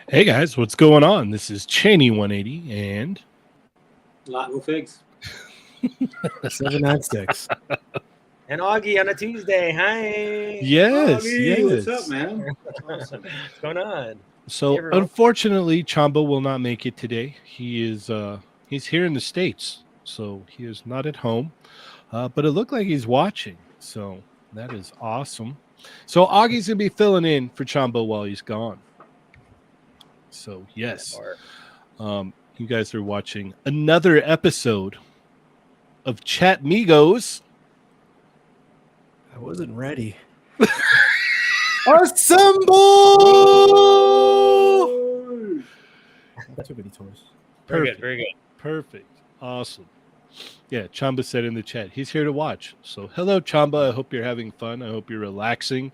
Hey guys, what's going on? This is Cheney 180 and Lago Figs. 796. And Augie on a Tuesday. Hi. yes, Augie, yes. what's up, man? What's going on? So Hey, everyone. unfortunately, Chamba will not make it today. He is he's here in the States, so he is not at home. But it looked like he's watching, so that is awesome. So Augie's gonna be filling in for Chamba while he's gone. So yes, you guys are watching another episode of Chatmigos. I wasn't ready. Assemble! Too many toys. Very good. Very good. Perfect. Awesome. Yeah, Chamba said in the chat, he's here to watch. So hello, Chamba. I hope you're having fun. I hope you're relaxing,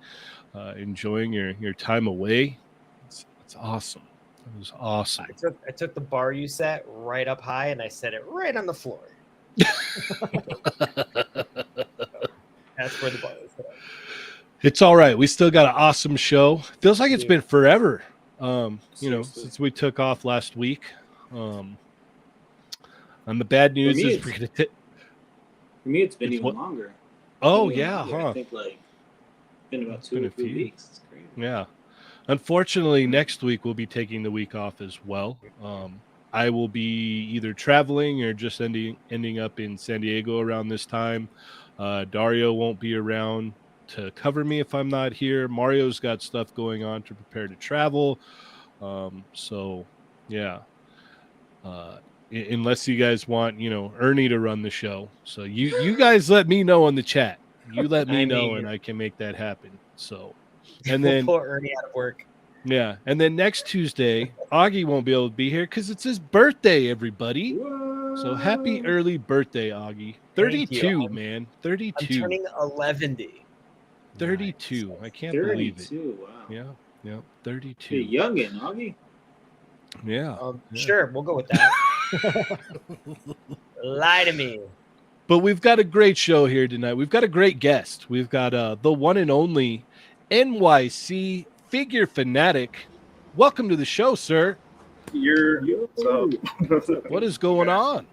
enjoying your time away. It's awesome. It was awesome. I took the bar you set right up high and I set it right on the floor. That's where the bar is set up. It's all right. We still got an awesome show. Feels like it's been forever. Since we took off last week. And the bad news is we're gonna for me it's been even longer. Oh yeah, huh? I think been about 2 or 3 weeks. It's crazy. Yeah. Unfortunately, next week we'll be taking the week off as well. I will be either traveling or just ending up in San Diego around this time. Dario won't be around to cover me if I'm not here. Mario's got stuff going on to prepare to travel. So yeah. Unless you guys want, Ernie to run the show. So you guys let me know in the chat. You let me know and I can make that happen. So And We'll then pull Ernie out of work. yeah, and then next Tuesday, Augie won't be able to be here because it's his birthday, everybody. So happy early birthday, Augie. Thank you. 32, man. I'm 32. turning 11. 32. I can't believe it. 32. Wow. Yeah. Yeah. You're 32. youngin', Augie. Yeah. Sure, we'll go with that. Lie to me. But we've got a great show here tonight. We've got a great guest. We've got the one and only NYC figure fanatic. Welcome to the show, sir. What is going on?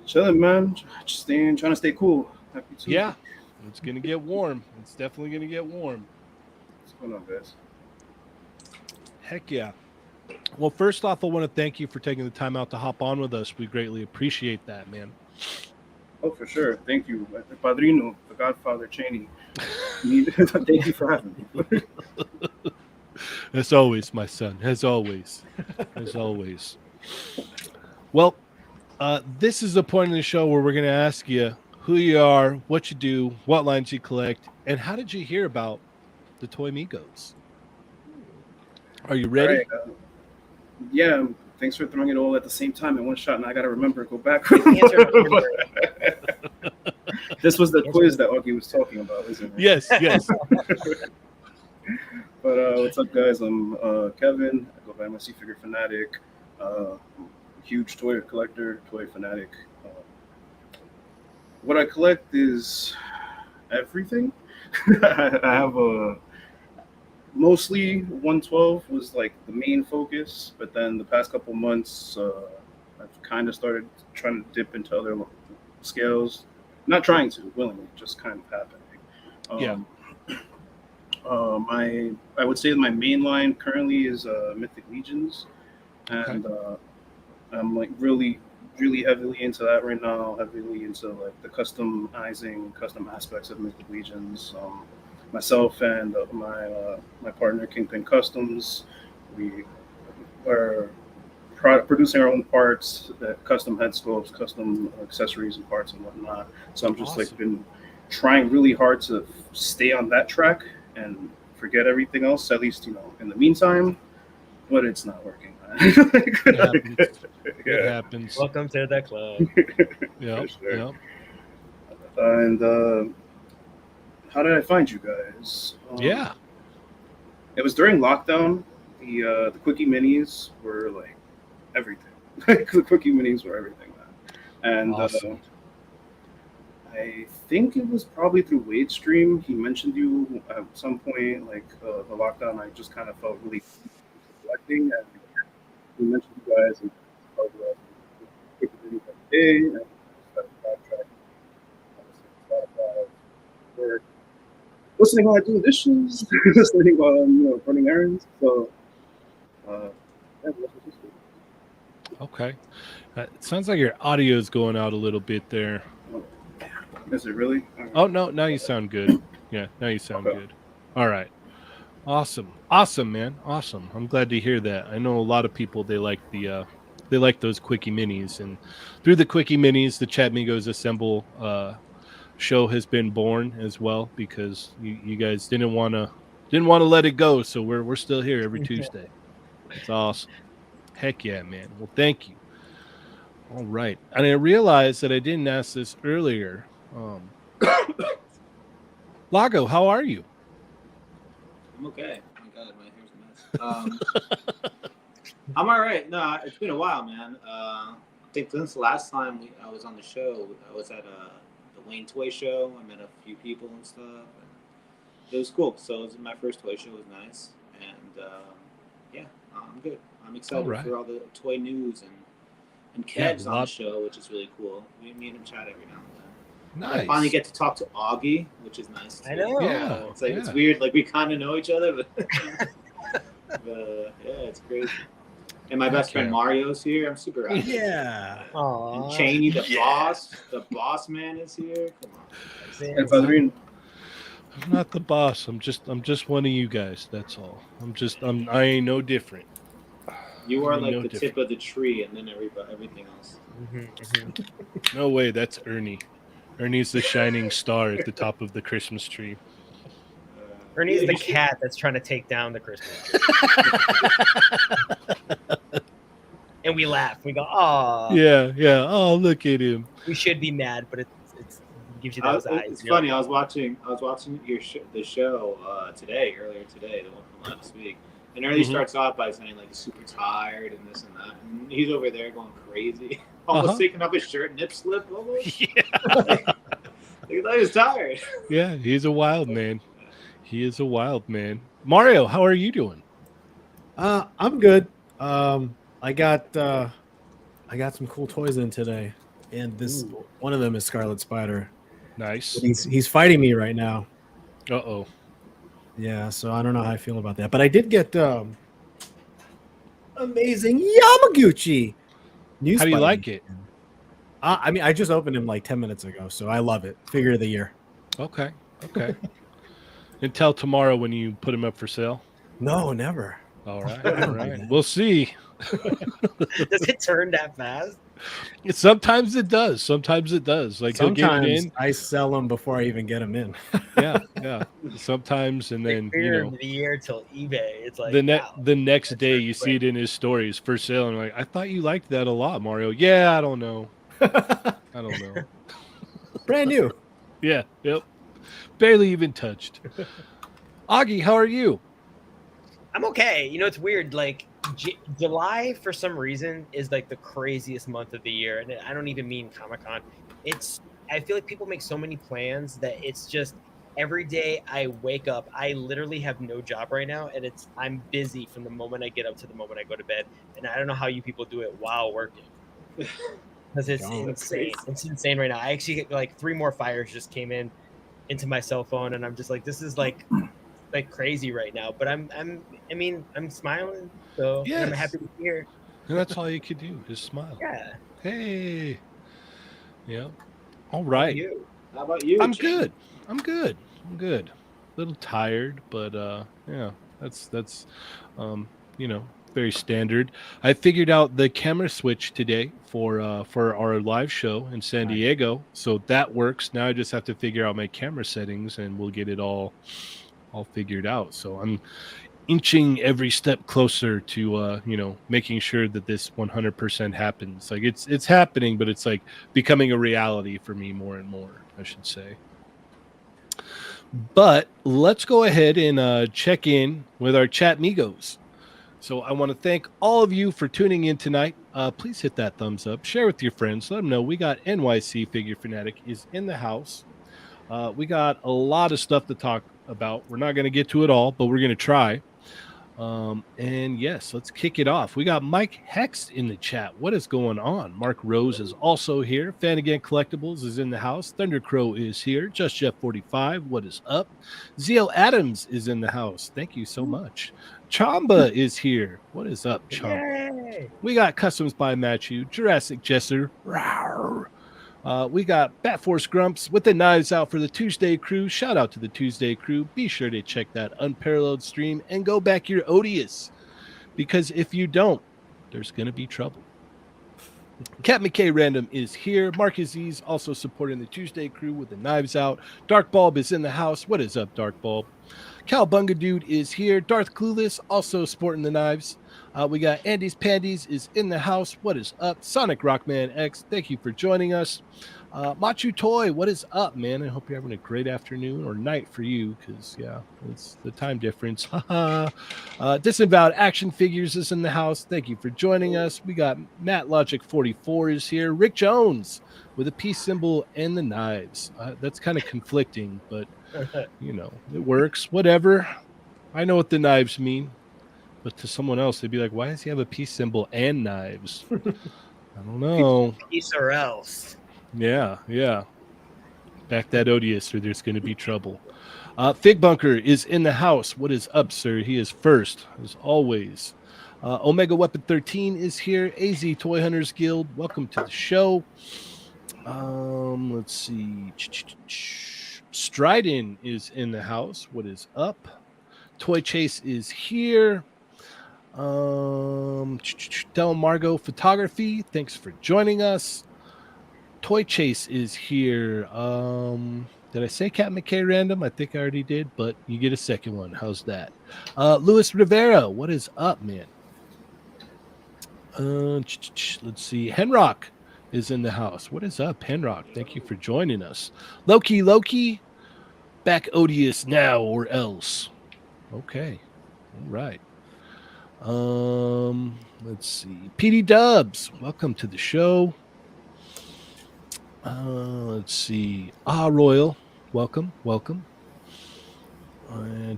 Chilling, man. Just trying to stay cool. Happy Tuesday. Yeah, it's going to get warm. It's definitely going to get warm. What's going on, guys? Heck yeah. Well, first off, I want to thank you for taking the time out to hop on with us. We greatly appreciate that, man. Oh, for sure. Thank you. The Padrino, the Godfather Cheney. Thank you for having me. As always, my son. As always. As always. Well, this is the point in the show where we're going to ask you who you are, what you do, what lines you collect, and how did you hear about the Toy Migos? Are you ready? Right, yeah, thanks for throwing it all at the same time in one shot, and I got to remember, go back. This was the quiz that Augie was talking about, isn't it? Yes, yes. But what's up, guys? I'm Kevin. I go by NYC Figure Fanatic. Huge toy collector, toy fanatic. What I collect is everything. I have a mostly 112 was like the main focus, but then the past couple months, I've kind of started trying to dip into other scales. Not trying to, willingly, just kind of happening. I would say my main line currently is Mythic Legions, and I'm like really heavily into that right now. Heavily into like the custom aspects of Mythic Legions. Myself and my partner Kingpin Customs, we are producing our own parts, custom head sculpts, custom accessories and parts and whatnot. So I'm just like been trying really hard to stay on that track and forget everything else, at least, in the meantime, but it's not working. It happens. Welcome to the club. Yeah. Sure. Yep. And how did I find you guys? Yeah. It was during lockdown. The Quickie Minis were like everything. The Quickie Minis were everything, man. And Awesome. I think it was probably through Wade's stream. He mentioned you at some point, like the lockdown. I just kind of felt really collecting, and he mentioned you guys and Quickie Minis every day. And I started backtracking. Work. Listening while I do dishes, listening while I'm running errands. So, Okay. It sounds like your audio is going out a little bit there. is it really? Oh, no. Now you sound good. Yeah. Now you sound good. All right. Awesome. Awesome, man. Awesome. I'm glad to hear that. I know a lot of people, they like those Quickie Minis, and through the Quickie Minis, the Chatmigos Assemble show has been born as well, because you guys didn't want to let it go, so we're still here every Tuesday. It's awesome. Heck yeah, man. Well, thank you. All right. And I realized that I didn't ask this earlier. Lago, how are you? I'm okay. Oh my God, my hair's a mess. I'm all right. No, it's been a while, man. I think since the last time I was on the show, I was at the Wayne Toy Show. I met a few people and stuff. And it was cool. So it was my first toy show. It was nice. And yeah, I'm good. I'm excited for all the toy news and Kev's on the show, which is really cool. Me and him chat every now and then. Nice. I finally get to talk to Augie, which is nice too. I know. Yeah. It's like it's weird. Like we kind of know each other, but, yeah, it's crazy. And my best friend Mario's here. I'm super happy. Yeah. And Cheney, the boss man, is here. Come on. And Valerian, I'm not the boss. I'm just one of you guys. That's all. I ain't no different. You are like the tip of the tree, and then everything else. No way. That's Ernie. Ernie's the shining star at the top of the Christmas tree. Ernie's Yeah, the you should- cat that's trying to take down the Christmas tree. And we laugh. We go, oh, Yeah. Oh, look at him. we should be mad, but it gives you those eyes. It's and you're funny. like, I was watching the show earlier today, the one from last week. And early Mhm. starts off by saying like he's super tired and this and that, and he's over there going crazy, almost Uh-huh. taking off his shirt, nip slip almost. Yeah. Like, he thought he was tired. Yeah, he's a wild man. He is a wild man. Mario, how are you doing? I'm good. I got some cool toys in today, and this one of them is Scarlet Spider. Nice. But he's fighting me right now. Uh-oh. Yeah, so I don't know how I feel about that. But I did get amazing Yamaguchi. New How do you Spider-Man. like it? I mean, I just opened him like 10 minutes ago, so I love it. Figure of the year. Okay. Until tomorrow when you put him up for sale. No, never. All right. We'll see. does it turn that fast? Sometimes it does. Like he'll get it Sometimes in. I sell them before I even get them in. Yeah. Sometimes, and then Figure of the year till eBay. It's like the next day pretty you quick. see it in his stories for sale, and like, I thought you liked that a lot, Mario. Yeah, I don't know. Brand new. Yeah. Yep. Barely even touched. Augie, how are you? I'm okay. You know, it's weird. Like July, for some reason, is like the craziest month of the year, and I don't even mean Comic-Con. I feel like people make so many plans that it's just every day I wake up. I literally have no job right now, and I'm busy from the moment I get up to the moment I go to bed. And I don't know how you people do it while working, because it's insane. It's insane right now. I actually get like 3 more fires just came into my cell phone, and I'm just like, this is like crazy right now. But I'm smiling, so and I'm Yes. happy to be here. And that's all you could do is smile. Yeah. Hey. Yeah. All right. How about you? I'm Jim? good. A little tired, but yeah, that's very standard. I figured out the camera switch today for our live show in San Diego, so that works. Now I just have to figure out my camera settings, and we'll get it all figured out. So I'm inching every step closer to making sure that this 100% happens. Like it's happening, but it's like becoming a reality for me more and more, I should say. But let's go ahead and check in with our Chatmigos. So I want to thank all of you for tuning in tonight. Please hit that thumbs up, share with your friends, let them know we got NYC Figure Fanatic is in the house. We got a lot of stuff to talk about. We're not going to get to it all, but we're going to try. And yes, let's kick it off. We got Mike Hex in the chat. What is going on? Mark Rose is also here. Fanigan Collectibles is in the house. Thunder Crow is here. Just Jeff 45. What is up? Zeal Adams is in the house. Thank you so much. Chamba is here. What is up, Chamba? Yay! We got Customs by Matthew, Jurassic Jesser. Rawr. We got Bat Force Grumps with the knives out for the Tuesday crew. Shout out to the Tuesday crew. Be sure to check that unparalleled stream and go back your odious, because if you don't, there's going to be trouble. Cat McKay Random is here. Mark Aziz also supporting the Tuesday crew with the knives out. Dark Bulb is in the house. What is up, Dark Bulb? Cal Bunga Dude is here. Darth Clueless also sporting the knives. We got Andy's Pandies is in the house. What is up? Sonic Rockman X, thank you for joining us. Machu Toy, what is up, man? I hope you're having a great afternoon or night for you, because, yeah, it's the time difference. Disavowed Action Figures is in the house. Thank you for joining us. We got Matt Logic 44 is here. Rick Jones with a peace symbol and the knives. That's kind of conflicting, but, it works. Whatever. I know what the knives mean. But to someone else, they'd be like, why does he have a peace symbol and knives? I don't know. Peace or else. Yeah. Back that odious or there's going to be trouble. Fig Bunker is in the house. What is up, sir? He is first, as always. Omega Weapon 13 is here. AZ Toy Hunters Guild, welcome to the show. Let's see. Stridon is in the house. What is up? Toy Chase is here. Del Margo Photography, thanks for joining us. Toy Chase is here. Did I say Cat McKay random? I think I already did, but you get a second one. How's that? Luis Rivera, what is up, man? Let's see. Henrock is in the house. What is up, Henrock? Thank you for joining us. Loki, back odious now or else. Okay. All right. Let's see. PD Dubs, welcome to the show. Let's see. Royal, welcome.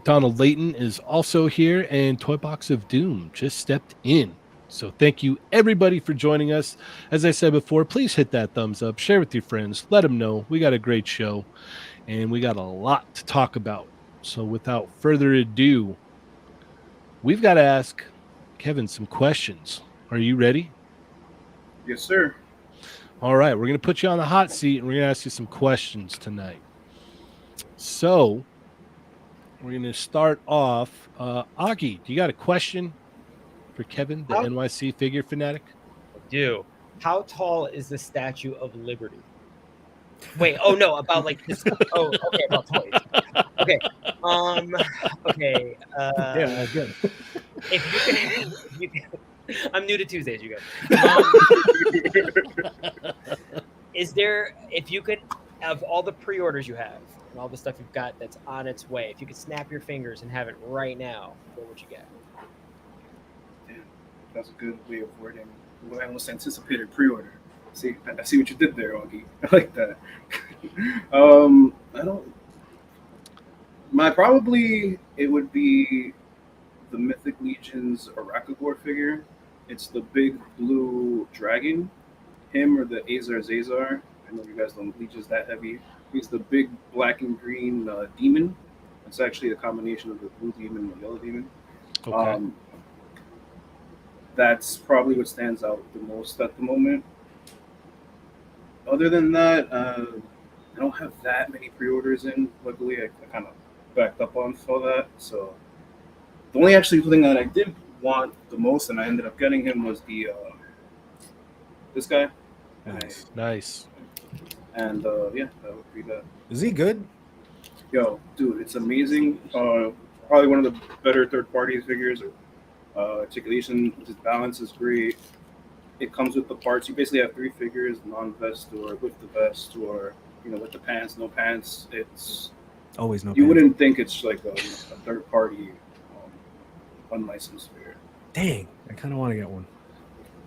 Donald Layton is also here, and Toy Box of Doom just stepped in. So thank you everybody for joining us. As I said before, please hit that thumbs up, share with your friends, let them know we got a great show, and we got a lot to talk about. So without further ado, we've got to ask Kevin some questions. Are you ready? Yes, sir. All right, we're going to put you on the hot seat, and we're going to ask you some questions tonight. So we're going to start off. Augie, do you got a question for Kevin, the NYC figure fanatic? I do. How tall is the Statue of Liberty? Wait, oh no, about like this. Oh, okay, about toys. Okay. Okay. Yeah, good. If you can, I'm new to Tuesdays, you guys. Is there, if you could, of all the pre-orders you have and all the stuff you've got that's on its way, if you could snap your fingers and have it right now, what would you get? Damn, that's a good way of wording my most anticipated pre-order. See, I see what you did there, Augie. I like that. I don't. It would be the Mythic Legion's Arakagor figure. It's the big blue dragon. Him or the Azar. I know you guys don't Legions that heavy. He's the big black and green demon. It's actually a combination of the blue demon and the yellow demon. Okay. That's probably what stands out the most at the moment. Other than that, I don't have that many pre-orders in. Luckily, I kind of backed up on all that. So the only actually thing that I did want the most, and I ended up getting him, was the this guy. Nice. And yeah, that would be that. Is he good? Yo, dude, it's amazing. Probably one of the better third-party figures. Articulation, his balance is great. It comes with the parts. You basically have 3 figures: non-vest, or with the vest, or with the pants, no pants. It's always no. You pants. wouldn't think it's like a third-party unlicensed figure. Dang, I kind of want to get one.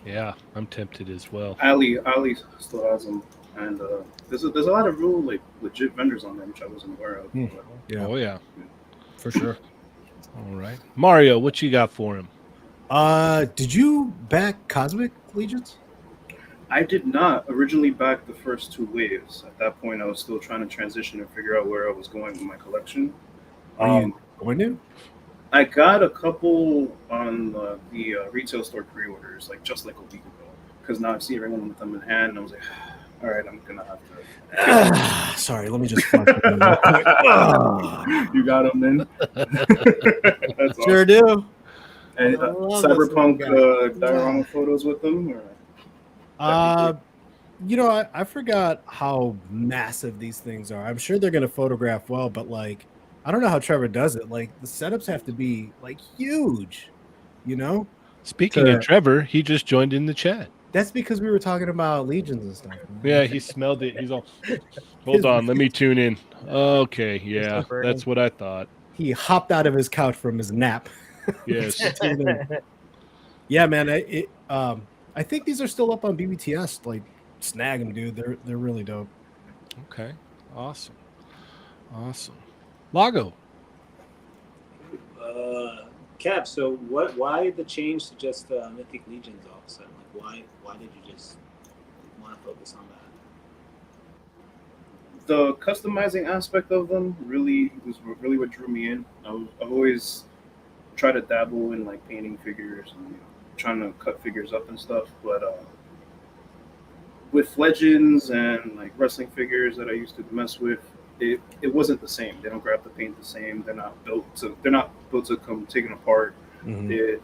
Yeah, I'm tempted as well. Ali still has them, and there's a lot of real legit vendors on there, which I wasn't aware of. Yeah. Oh yeah, for sure. All right, Mario, what you got for him? Did you back Cosmic Legions? I did not originally back the first 2 waves. At that point, I was still trying to transition and figure out where I was going with my collection. Are you going to? I got a couple on the retail store pre-orders, just like a week ago, because now I see everyone with them in hand, and I was like, all right, I'm gonna have to. Sorry, let me just. You got them in. That's sure awesome. do. And Cyberpunk diorama photos with them? Or? I forgot how massive these things are. I'm sure they're going to photograph well, but I don't know how Trevor does it. The setups have to be huge, Speaking of Trevor, he just joined in the chat. That's because we were talking about Legions and stuff. Yeah, he smelled it. He's all, hold on, let me tune in. Okay, yeah, that's what I thought. He hopped out of his couch from his nap. Yes. Yeah, man. I think these are still up on BBTS. Snag them, dude. They're really dope. Okay, awesome. Lago. Cap. So why the change to just Mythic Legions all of a sudden? Why did you just want to focus on that? The customizing aspect of them was really what drew me in. I've always try to dabble in painting figures and trying to cut figures up and stuff, but with Legends and wrestling figures that I used to mess with, it wasn't the same. They don't grab the paint the same. They're not built to come taken apart. Mm-hmm.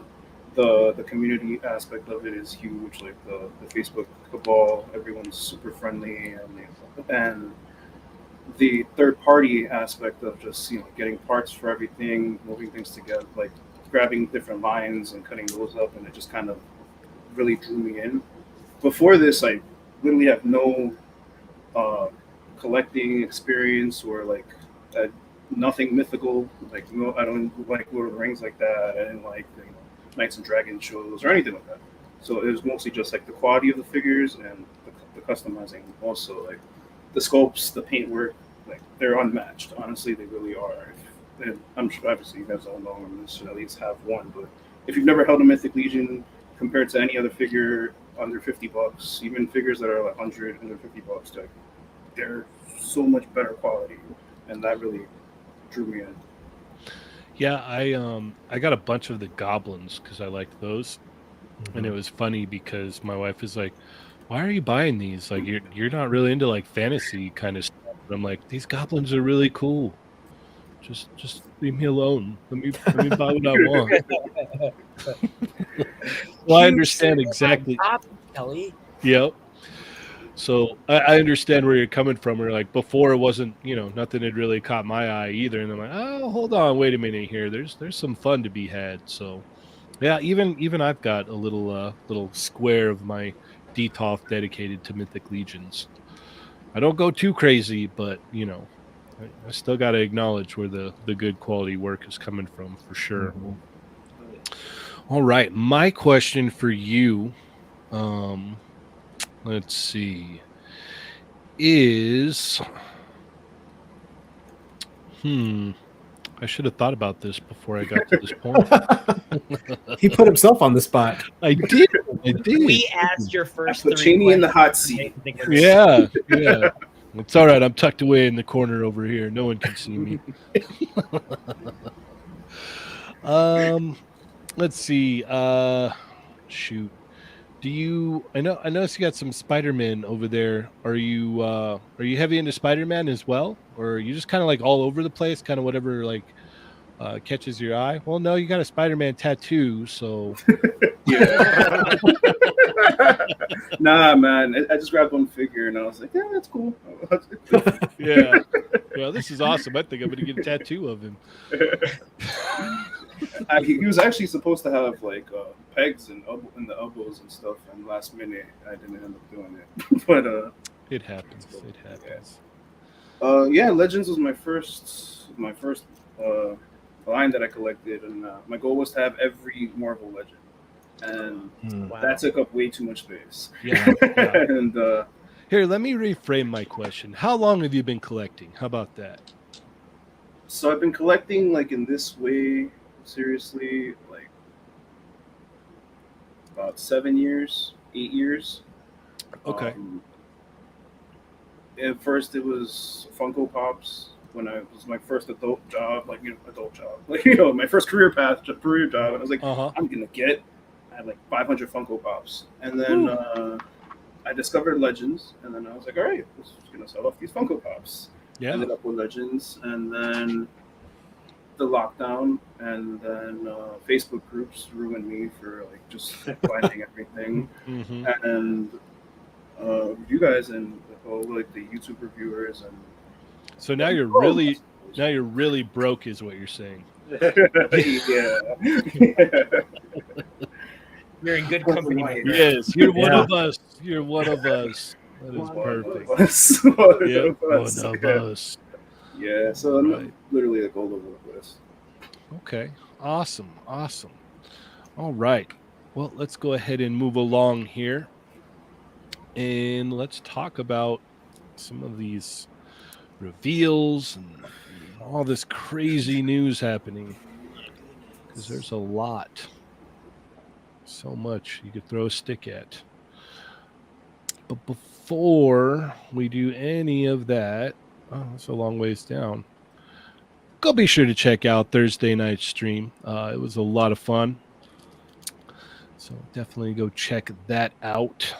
The community aspect of it is huge. The Facebook cabal, everyone's super friendly, and the third party aspect of just getting parts for everything, moving things together, like grabbing different lines and cutting those up, and it just kind of really drew me in. Before this, I literally have no uh, collecting experience or uh, nothing mythical. Like no, I don't like Lord of the Rings like that. I didn't like Knights and Dragons shows or anything like that. So it was mostly just like the quality of the figures and the customizing. Also, like the sculpts, the paintwork, like they're unmatched. Honestly, they really are. And I'm sure obviously you guys all know them. Should at least have one. But if you've never held a Mythic Legion, compared to any other figure under $50, even figures that are like 100, $150, like they're so much better quality, and that really drew me in. Yeah, I got a bunch of the goblins because I liked those, and it was funny because my wife is like, "Why are you buying these? Like you're not really into like fantasy kind of stuff." And I'm like, "These goblins are really cool. Just leave me alone. Let me buy what I want." Well, I Huge understand single exactly. top, Kelly. Yep. So I understand where you're coming from. Or like before, it wasn't nothing had really caught my eye either, and I'm like, oh, hold on, wait a minute here. There's some fun to be had. So yeah, even I've got a little square of my DTOF dedicated to Mythic Legions. I don't go too crazy, but I still got to acknowledge where the good quality work is coming from for sure. All right, my question for you, let's see, is I should have thought about this before I got to this point. He put himself on the spot. I did. We asked your first Put three Cheney in the hot questions. seat. Yeah. It's all right. I'm tucked away in the corner over here. No one can see me. Let's see. Shoot. I noticed you got some Spider-Man over there. Are you heavy into Spider-Man as well? Or are you just kind of like all over the place, kind of whatever like catches your eye? Well, no, you got a Spider-Man tattoo, so Yeah. Nah, man. I just grabbed one figure and I was like, yeah, that's cool. yeah. Well, this is awesome. I think I'm gonna get a tattoo of him. He was actually supposed to have like pegs in the elbows and stuff, and last minute I didn't end up doing it. But It happens. It happens. yeah, Legends was my first line that I collected, and my goal was to have every Marvel Legend, and Wow. that took up way too much space. Yeah. And Here, let me reframe my question. How long have you been collecting? How about that? so I've been collecting like in this way seriously like about 7 years, 8 years. Okay. At first, it was Funko Pops when I was my first adult job, my first career job. I was like, Uh-huh. I'm gonna get. I had like 500 Funko Pops, and then I discovered Legends, and then I was like, all right, I'm just gonna sell off these Funko Pops. Yeah. Ended up with Legends, and then the lockdown, and then Facebook groups ruined me for like just finding everything, Mm-hmm. and you guys and all like the YouTube reviewers and So now you're really broke, is what you're saying. yeah. You're in good company. my friend. Yes, you're one Yeah. of us. You're one of us. That is perfect. Yep, One of us. Yeah, so Right. I'm literally like all over the place. Okay. Awesome. All right. Well, let's go ahead and move along here. And let's talk about some of these reveals and all this crazy news happening. Because there's a lot. So much you could throw a stick at. But before we do any of that, that's a long ways down. Go be sure to check out Thursday night stream. It was a lot of fun. So definitely go check that out.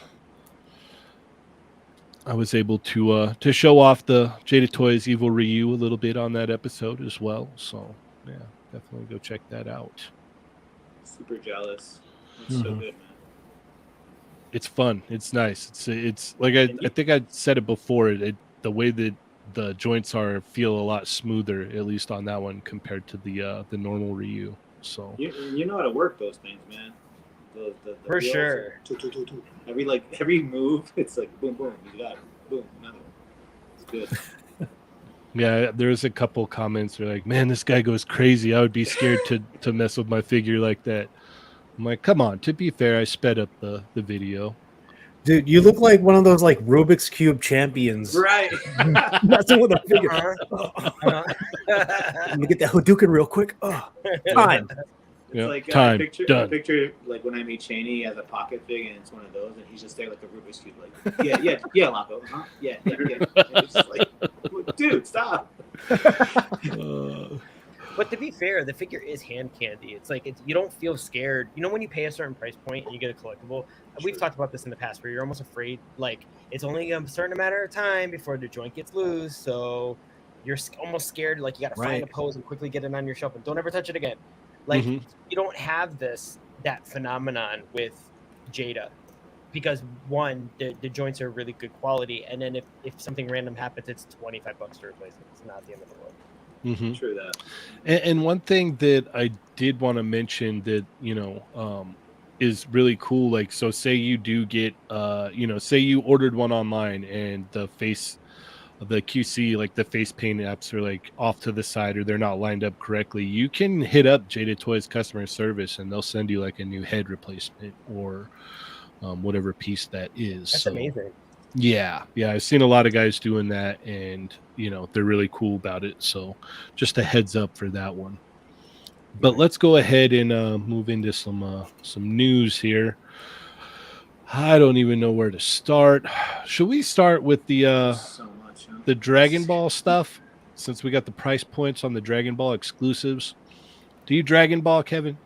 I was able to show off the Jada Toys Evil Ryu a little bit on that episode as well. So yeah, definitely go check that out. Super jealous. It's so good, man. It's fun. It's nice. It's like I think I said it before. The way that the joints feel a lot smoother, at least on that one compared to the normal Ryu. So You know how to work those things, man. The For wheels, sure. two. Every move, it's like boom, boom. You got it. Boom, another one. It's good. yeah, there's a couple comments that are like, man, this guy goes crazy. I would be scared to mess with my figure like that. I'm like, come on. To be fair, I sped up the video. Dude, you look like one of those like Rubik's Cube champions. Right. Messing with a figure. Uh-huh. Let me get that Hadouken real quick. Oh, time. It's Yeah, like time, I done. picture like when I meet Cheney, he has a pocket fig and it's one of those, and he's just there like a Rubik's Cube, like yeah, Lago, yeah. And it's just like, dude, stop. But to be fair, the figure is hand candy. It's like you don't feel scared. You know, when you pay a certain price point and you get a collectible, we've talked about this in the past, where you're almost afraid, like it's only a certain amount of time before the joint gets loose, so you're almost scared. Like you got to find a pose and quickly get it on your shelf, and don't ever touch it again. Like you don't have that phenomenon with Jada, because one, the joints are really good quality, and then if something random happens, it's $25 to replace it. It's not the end of the world. Mm-hmm. True that. And one thing that I did want to mention that, is really cool. Like, so say you do get, say you ordered one online and the QC, like the face paint apps are like off to the side or they're not lined up correctly. You can hit up Jada Toys customer service and they'll send you like a new head replacement or whatever piece that is. That's amazing. Yeah, I've seen a lot of guys doing that, and they're really cool about it. So, just a heads up for that one. But let's go ahead and move into some news here. I don't even know where to start. Should we start with the Dragon Ball stuff, since we got the price points on the Dragon Ball exclusives? Do you Dragon Ball, Kevin?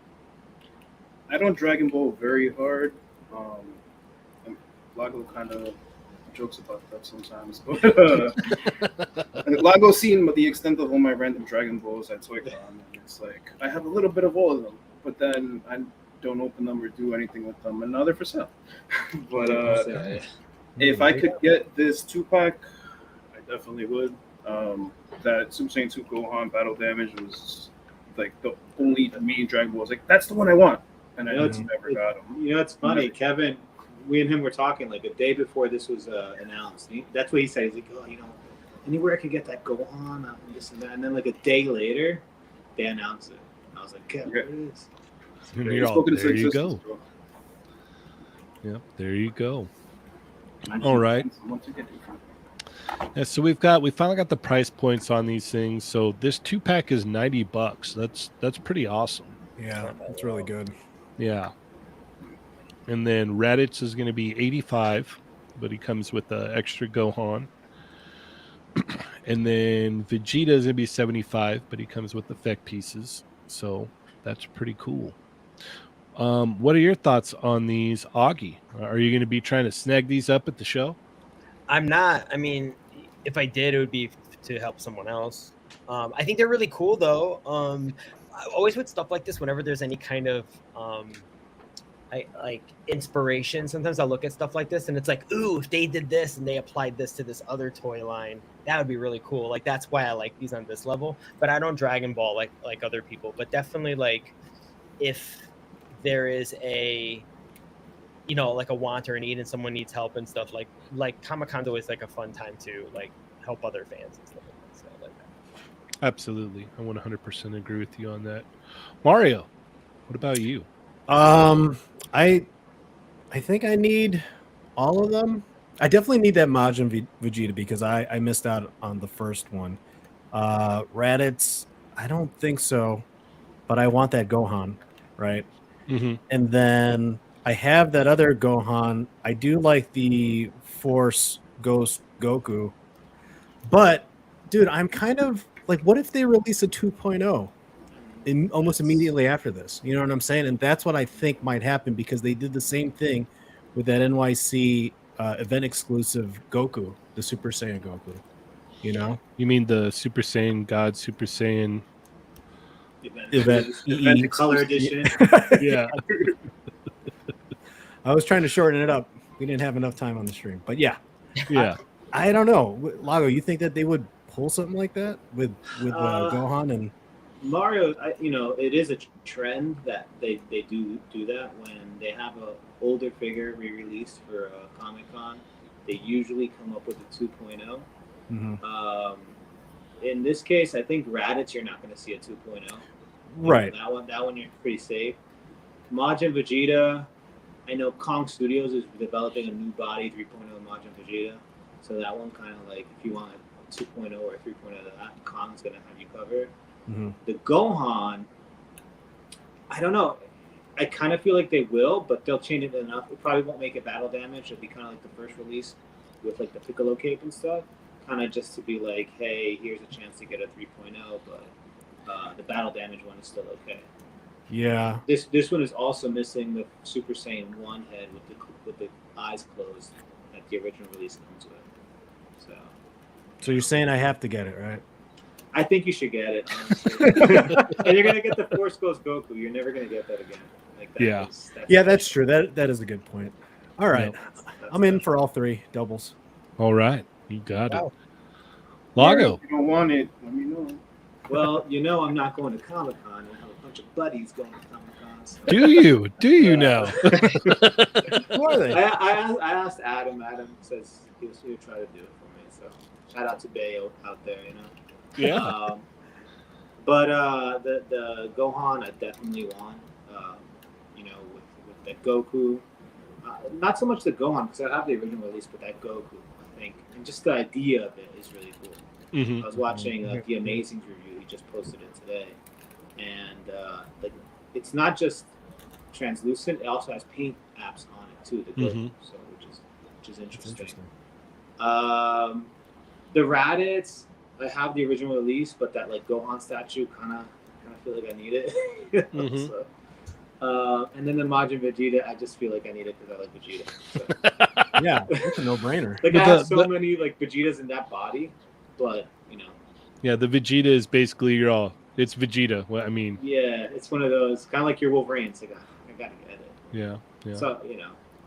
I don't Dragon Ball very hard. Lago kind of jokes about that sometimes, but Lago's seen the extent of all my random Dragon Balls at ToyCon, and it's like I have a little bit of all of them, but then I don't open them or do anything with them, and now they're for sale. But if I could get this 2-pack, I definitely would. That Super Saiyan 2 Gohan Battle Damage was like the only main Dragon Ball. I was like, that's the one I want, and I never got him. It's funny, Kevin. We and him were talking like a day before this was announced. That's what he said. He's like, anywhere I could get that Gohan and this and that. And then like a day later, they announced it. I was like, Kevin, there it is. There you go. Yep, there you go. All right. Yeah, so we finally got the price points on these things. So this 2-pack is $90. That's pretty awesome. Yeah, that's really good. Yeah. And then Raditz is going to be $85, but he comes with the extra Gohan. And then Vegeta is going to be $75, but he comes with effect pieces. So that's pretty cool. What are your thoughts on these Augie? Are you going to be trying to snag these up at the show? I'm not. I mean, if I did, it would be to help someone else. I think they're really cool, though. Always with stuff like this, whenever there's any kind of like inspiration, sometimes I'll look at stuff like this and it's like, ooh, if they did this and they applied this to this other toy line, that would be really cool. Like that's why I like these on this level. But I don't Dragon Ball like other people. But definitely, like, if there is a like a want or a need and someone needs help and stuff, like Comic-Con is like a fun time to like help other fans and stuff like that. So I like that. Absolutely. I 100% agree with you on that. Mario, what about you? I think I need all of them. I definitely need that Majin Vegeta because I missed out on the first one. Raditz, I don't think so, but I want that Gohan, right? Mm-hmm. And then I have that other Gohan. I do like the Force Ghost Goku, but dude, I'm kind of like, what if they release a 2.0? Almost immediately after this, you know what I'm saying? And that's what I think might happen because they did the same thing with that NYC event exclusive Goku, the Super Saiyan Goku. You mean the Super Saiyan God, Super Saiyan event color edition? Yeah. I was trying to shorten it up. We didn't have enough time on the stream, but yeah. I don't know, Lago. You think that they would pull something like that with Gohan and? Mario, it is a trend that they do that when they have a older figure re-released for Comic Con. They usually come up with a 2.0. Mm-hmm. In this case, I think Raditz you're not going to see a 2.0. Right. That one you're pretty safe. Majin Vegeta, I know Kong Studios is developing a new body 3.0 Majin Vegeta, so that one kind of like if you want a 2.0 or 3.0 of that, Kong's going to have you covered. Mm-hmm. The Gohan, I don't know. I kind of feel like they will, but they'll change it enough. It probably won't make it battle damage. It'll be kind of like the first release with like the Piccolo cape and stuff. Kind of just to be like, hey, here's a chance to get a 3.0, but the battle damage one is still okay. Yeah. This one is also missing the Super Saiyan 1 head with the eyes closed that the original release comes with. So you're saying I have to get it, right? I think you should get it, honestly. And you're gonna get the Force Ghost Goku. You're never gonna get that again. Like that That's true. That is a good point. All right, I'm in for all three doubles. All right, you got it. Lago. If you don't want it, let me know. Well, I'm not going to Comic Con. I have a bunch of buddies going to Comic Con. So. Do you know? Who are they? I asked Adam. Adam says he'll try to do it for me. So shout out to Bayo out there. Yeah. But the Gohan, I definitely want. With that Goku, not so much the Gohan because I have the original release, but that Goku, I think, and just the idea of it is really cool. Mm-hmm. I was watching the Amazings review. He just posted it today, and it's not just translucent; it also has paint apps on it too. The Goku, so which is interesting. The Raditz, I have the original release, but that like Gohan statue kind of feel like I need it. So, and then the Majin Vegeta, I just feel like I need it because I like Vegeta. So. Yeah, it's a no-brainer. Like I have so many like Vegetas in that body, but Yeah, the Vegeta is basically it's Vegeta. Well, I mean. Yeah, it's one of those kind of like your Wolverines. Like I gotta get it. Yeah. So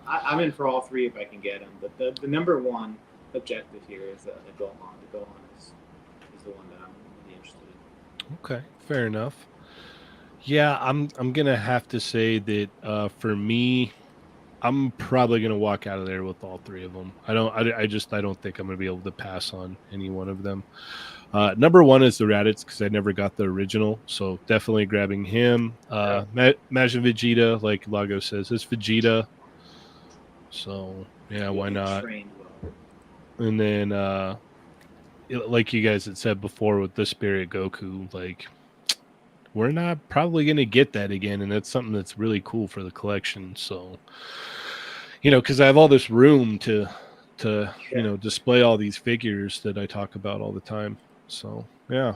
I'm in for all three if I can get them. But the number one objective here is the Gohan. The Gohan is the one that I'm really interested in. Okay, fair enough. Yeah, I'm gonna have to say that for me, I'm probably gonna walk out of there with all three of them. I don't think I'm gonna be able to pass on any one of them. Number one is the Raditz because I never got the original, so definitely grabbing him. Majin Vegeta, like Lago says, is Vegeta. So yeah, why not? And then, like you guys had said before with the Spirit Goku, like we're not probably going to get that again, and that's something that's really cool for the collection. So, because I have all this room to display all these figures that I talk about all the time. So yeah.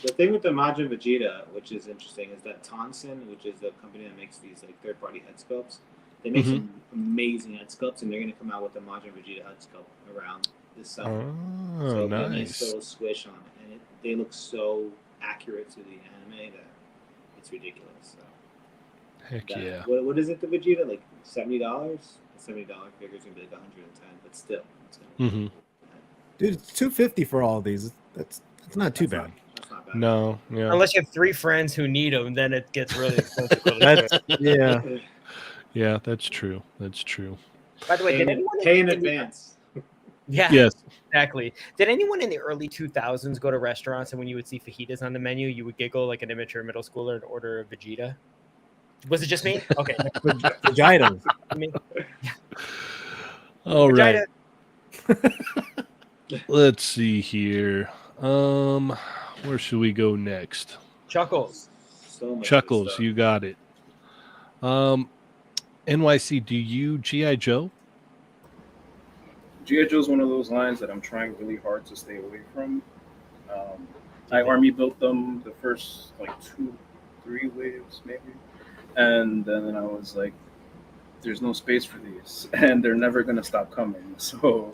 The thing with the Majin Vegeta, which is interesting, is that Tonson, which is the company that makes these like third-party head sculpts, they make some amazing head sculpts, and they're going to come out with the Majin Vegeta head sculpt around this summer. Oh, nice. A nice little squish on it, and they look so accurate to the anime that it's ridiculous. So. Heck yeah. What is it, the Vegeta? Like $70? The $70 figure is going to be like $110, but still. Dude, it's $250 for all of these. That's not too bad. That's not bad. No, yeah. Unless you have 3 friends who need them, then it gets really expensive. Yeah. Yeah, that's true. That's true. By the way, did anyone pay in advance? Yeah. Yes. Exactly. Did anyone in the early 2000s go to restaurants and when you would see fajitas on the menu, you would giggle like an immature middle schooler and order a Vegeta? Was it just me? Okay. Vaginas. All right. Let's see here. Where should we go next? Chuckles. Chuckles, you got it. NYC, do you G.I. Joe? G.I. Joe is one of those lines that I'm trying really hard to stay away from. I army built them the first like 2-3 waves maybe, and then I was like, there's no space for these, and they're never gonna stop coming. So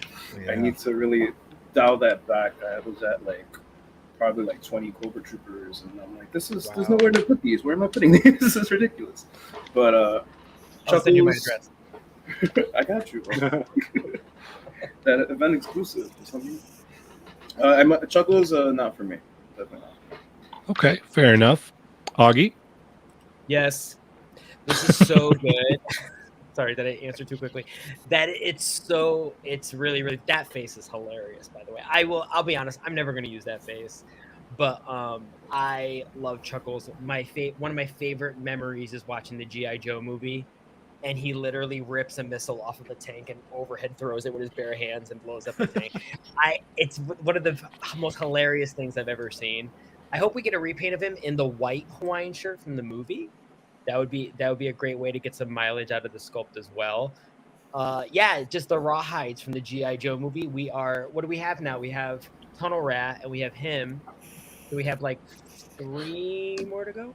I need to really dial that back. I was at probably 20 Cobra Troopers, and I'm like, there's nowhere to put these. Where am I putting these? This is ridiculous. But I'll send you my address. I got you. that event exclusive or something. Chuckles, not for me. Definitely not. Okay, fair enough. Augie? Yes, this is so good. Sorry, did I answer too quickly? That it's really, really, that face is hilarious, by the way. I'll be honest, I'm never gonna use that face. But I love Chuckles. One of my favorite memories is watching the G.I. Joe movie, and he literally rips a missile off of a tank and overhead throws it with his bare hands and blows up the tank. It's one of the most hilarious things I've ever seen. I hope we get a repaint of him in the white Hawaiian shirt from the movie. That would be a great way to get some mileage out of the sculpt as well. Yeah, just the raw hides from the GI Joe movie. What do we have now? We have Tunnel Rat and we have him. So we have like 3 more to go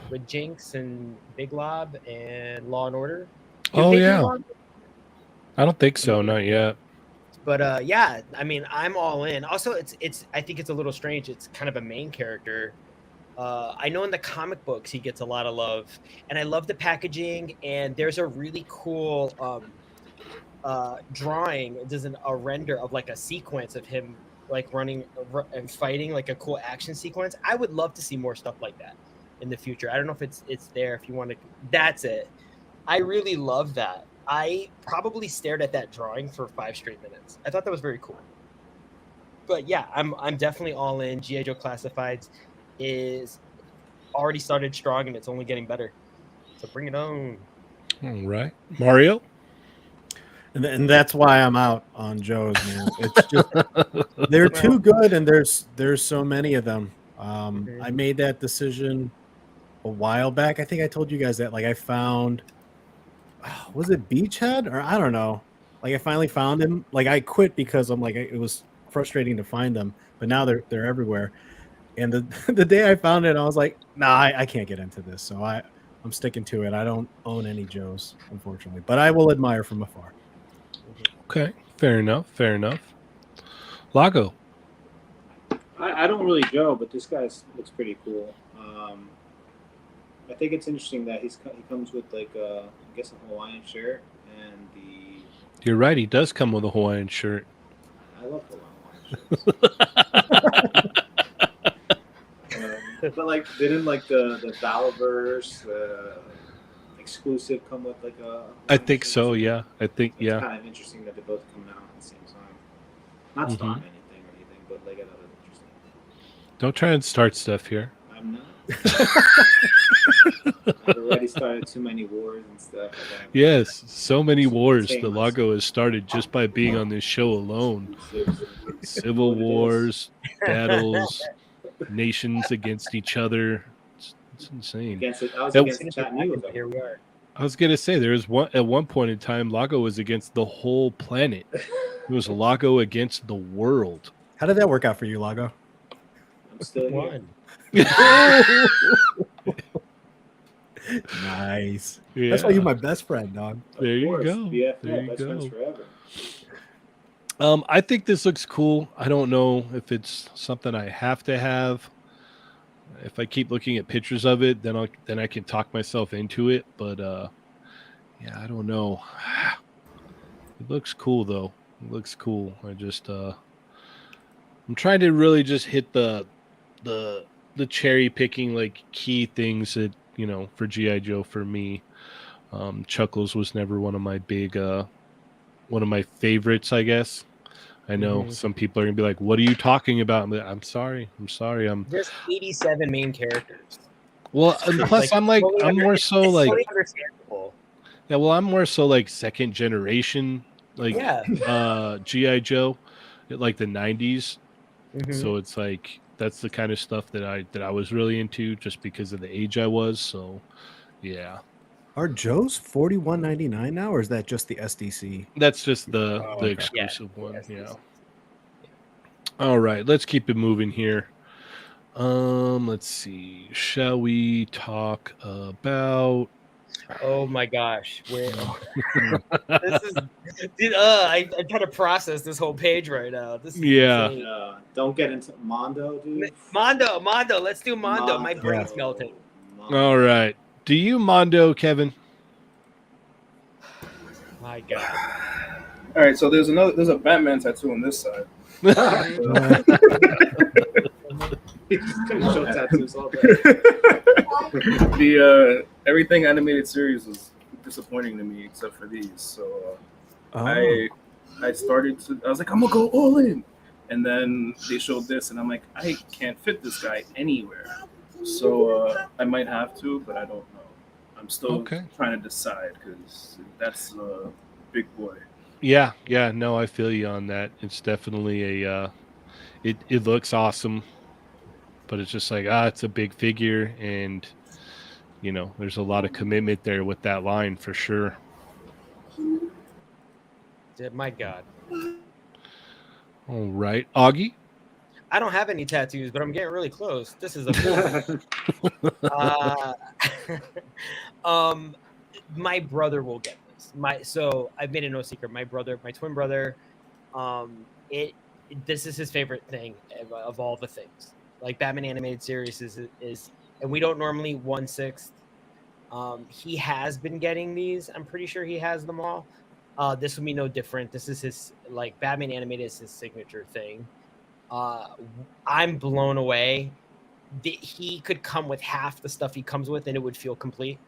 with Jinx and Big Lob and Law and Order. Oh, Did they do yeah. Law and Order? I don't think so, not yet. But yeah, I mean, I'm all in. Also, it's I think it's a little strange. It's kind of a main character. I know in the comic books he gets a lot of love, and I love the packaging. And there's a really cool drawing. It does a render of like a sequence of him like running and fighting, like a cool action sequence. I would love to see more stuff like that in the future. I don't know if it's there. If you want to, that's it. I really love that. I probably stared at that drawing for 5 straight minutes. I thought that was very cool. But yeah, I'm definitely all in. G.I. Joe Classifieds is already started strong and it's only getting better. So bring it on. All right. Mario? And that's why I'm out on Joe's, man. It's just they're too good, and there's so many of them. I made that decision a while back. I think I told you guys that. Like I found, was it Beachhead or I don't know. Like I finally found him. Like I quit because I'm like it was frustrating to find them, but now they're everywhere. And the day I found it, I was like, nah, I can't get into this. So I'm sticking to it. I don't own any Joes, unfortunately, but I will admire from afar. Okay, fair enough. Fair enough. Lago? I don't really Joe, but this guy looks pretty cool. I think it's interesting that he comes with like I guess a Hawaiian shirt and the. You're right. He does come with a Hawaiian shirt. I love Hawaiian shirts. But like, didn't like the Valverse exclusive come with like a? I think so. Yeah. I think It's kind of interesting that they both come out at the same time. Not starting anything, but like I thought it was interesting. Don't try and start stuff here. I'm not. I've already started too many wars and stuff. Yes, so many wars Same the as- Lago has started just by being on this show alone. Civil wars, battles, nations against each other. It's insane. I was That- against Chatmigos. But here we are. I was gonna say there was at one point in time Lago was against the whole planet. It was Lago against the world. How did that work out for you, Lago? I'm still here. One. Nice. Yeah. That's why you're my best friend, dog. There you Of course, go. BFF, There you best go. friends forever. I think this looks cool. I don't know if it's something I have to have. If I keep looking at pictures of it, then I can talk myself into it. But yeah, I don't know. It looks cool though. It looks cool. I'm trying to really just hit the cherry picking like key things that for GI Joe for me. Chuckles was never one of my favorites, I guess. I know some people are gonna be like, "What are you talking about?" I'm sorry. There's 87 main characters. Well, and plus I'm more so like totally understandable. yeah. Well, I'm more so like second generation like GI Joe, like the '90s. So it's like that's the kind of stuff that I was really into just because of the age I was. So yeah. Are Joe's $41.99 now, or is that just the SDC? That's just the okay. exclusive one. Yes, Yeah. All right, let's keep it moving here. Let's see. Shall we talk about? Oh my gosh, this is, dude. I'm trying to process this whole page right now. This is insane. Don't get into Mondo, dude. Mondo. Let's do Mondo. My brain's melting. All right. Do you Mondo, Kevin? My God. All right, so there's a Batman tattoo on this side. He's just gonna show tattoos all day. The everything animated series was disappointing to me except for these. So I started to. I was like, I'm gonna go all in, and then they showed this, and I'm like, I can't fit this guy anywhere. So I might have to, but I don't know. I'm still trying to decide because that's a big boy. Yeah, no, I feel you on that. It's definitely a it looks awesome, but it's just like it's a big figure, and you know, there's a lot of commitment there with that line for sure. My God. All right, Augie. I don't have any tattoos, but I'm getting really close. This is a my brother will get this. So I've made it no secret. My twin brother, this is his favorite thing of all the things. Like Batman animated series is and we don't normally 1/6. He has been getting these. I'm pretty sure he has them all. This will be no different. This is his like Batman animated is his signature thing. I'm blown away. He could come with half the stuff he comes with, and it would feel complete.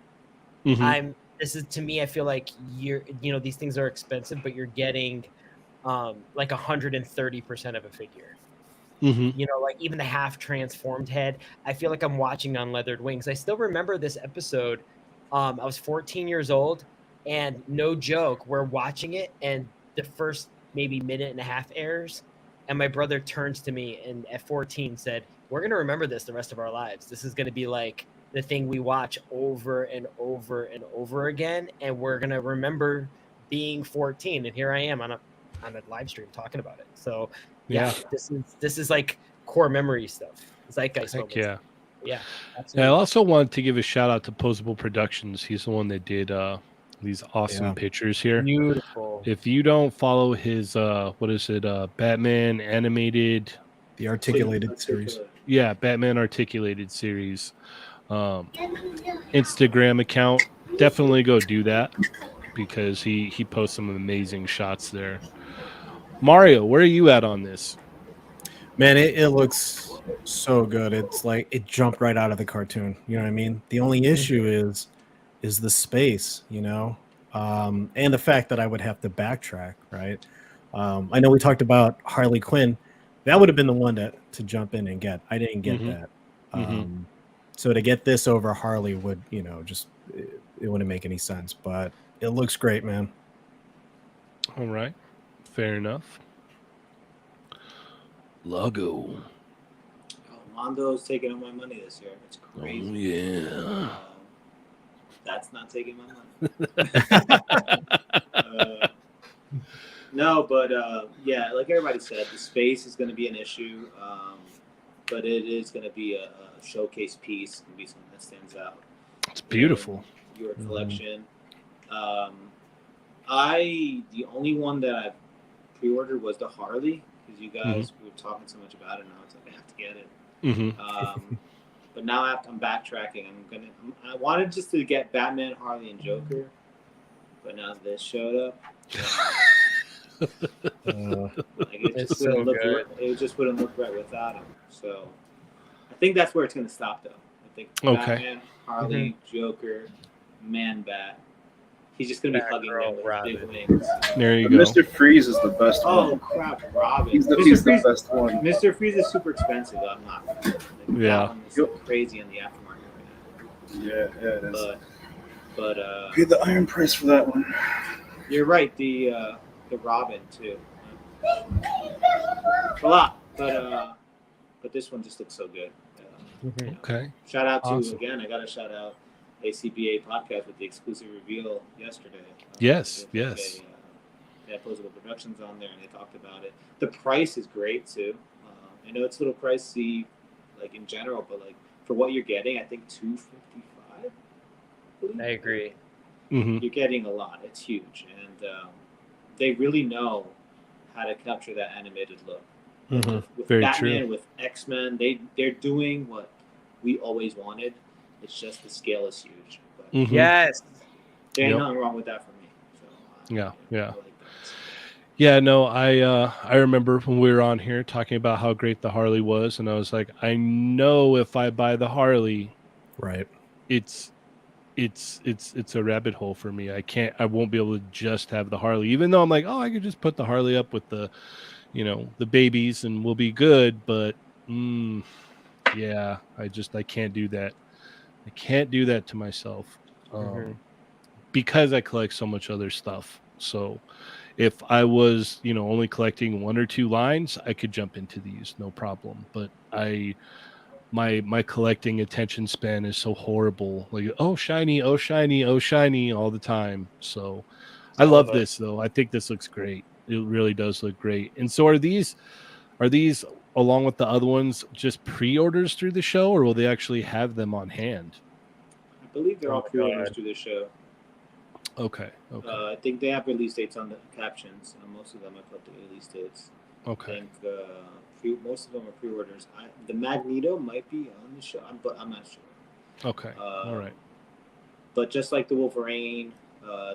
This is to me. I feel like these things are expensive, but you're getting like 130% of a figure. You know, like even the half transformed head. I feel like I'm watching on leathered wings. I still remember this episode. I was 14 years old, and no joke, we're watching it, and the first maybe minute and a half airs, and my brother turns to me and at 14 said, "We're gonna remember this the rest of our lives. This is gonna be like the thing we watch over and over and over again, and we're gonna remember being 14." And here I am on a live stream talking about it. So yeah. This is like core memory stuff. Zeitgeist moments. Yeah. Yeah. I also wanted to give a shout out to Posable Productions. He's the one that did these awesome pictures here. Beautiful. If you don't follow his Batman animated, the articulated series. Yeah, Batman articulated series. Instagram account. Definitely go do that because he posts some amazing shots there. Mario, where are you at on this? Man, it looks so good. It's like it jumped right out of the cartoon. You know what I mean? The only issue is the space, you know, and the fact that I would have to backtrack, right? I know we talked about Harley Quinn. That would have been the one to jump in and get. I didn't get that. So to get this over Harley would, you know, just it wouldn't make any sense. But it looks great, man. All right, fair enough. Lago. Mondo's taking all my money this year. It's crazy. Oh, yeah. That's not taking my money. No, but yeah, like everybody said, the space is going to be an issue, but it is going to be a showcase piece. It's going to be something that stands out. It's beautiful. In your collection. The only one that I pre-ordered was the Harley. Because you guys were talking so much about it, now it's like I have to get it. But now I'm backtracking. I wanted just to get Batman, Harley, and Joker, but now this showed up. It just wouldn't look right without him. So I think that's where it's going to stop, though. I think Batman, Harley, Joker, Man-Bat. He's just going to be hugging them with big wings. There you go. Mr. Freeze is the best one. Oh, crap, Robin. He's the best one. Mr. Freeze is super expensive. I'm not. That one is crazy in the aftermarket right now. Yeah, it is. But paid the iron price for that one. You're right. The Robin too. A lot, but this one just looks so good. Okay. Shout out to again. I got to shout out ACBA podcast with the exclusive reveal yesterday. Yes. They had Posable Productions on there, and they talked about it. The price is great too. I know it's a little pricey, like in general, but like for what you're getting, I think $255. I agree. You're getting a lot. It's huge, and they really know how to capture that animated look. With Very Batman, true. with X-Men, they're doing what we always wanted. It's just the scale is huge. But Yes. there ain't nothing wrong with that for me. So, Yeah. I like that. Yeah, no, I remember when we were on here talking about how great the Harley was, and I was like, I know if I buy the Harley, Right. it's it's a rabbit hole for me. I won't be able to just have the Harley, even though I'm like, oh, I could just put the Harley up with the, the babies and we'll be good. But yeah, I can't do that. I can't do that to myself. Mhm. Because I collect so much other stuff. So if I was, only collecting one or two lines, I could jump into these, no problem. But my collecting attention span is so horrible. Like, oh shiny, oh shiny, oh shiny all the time. So I All of love us. this though. I think this looks great. It really does look great. And so are these along with the other ones just pre-orders through the show, or will they actually have them on hand? I believe they're Oh all my pre-orders God. through the show. Okay. Okay. I think they have release dates on the captions. Most of them have put the release dates. I Okay. think most of them are pre-orders. The Magneto might be on the show, but I'm not sure. Okay. All right. But just like the Wolverine,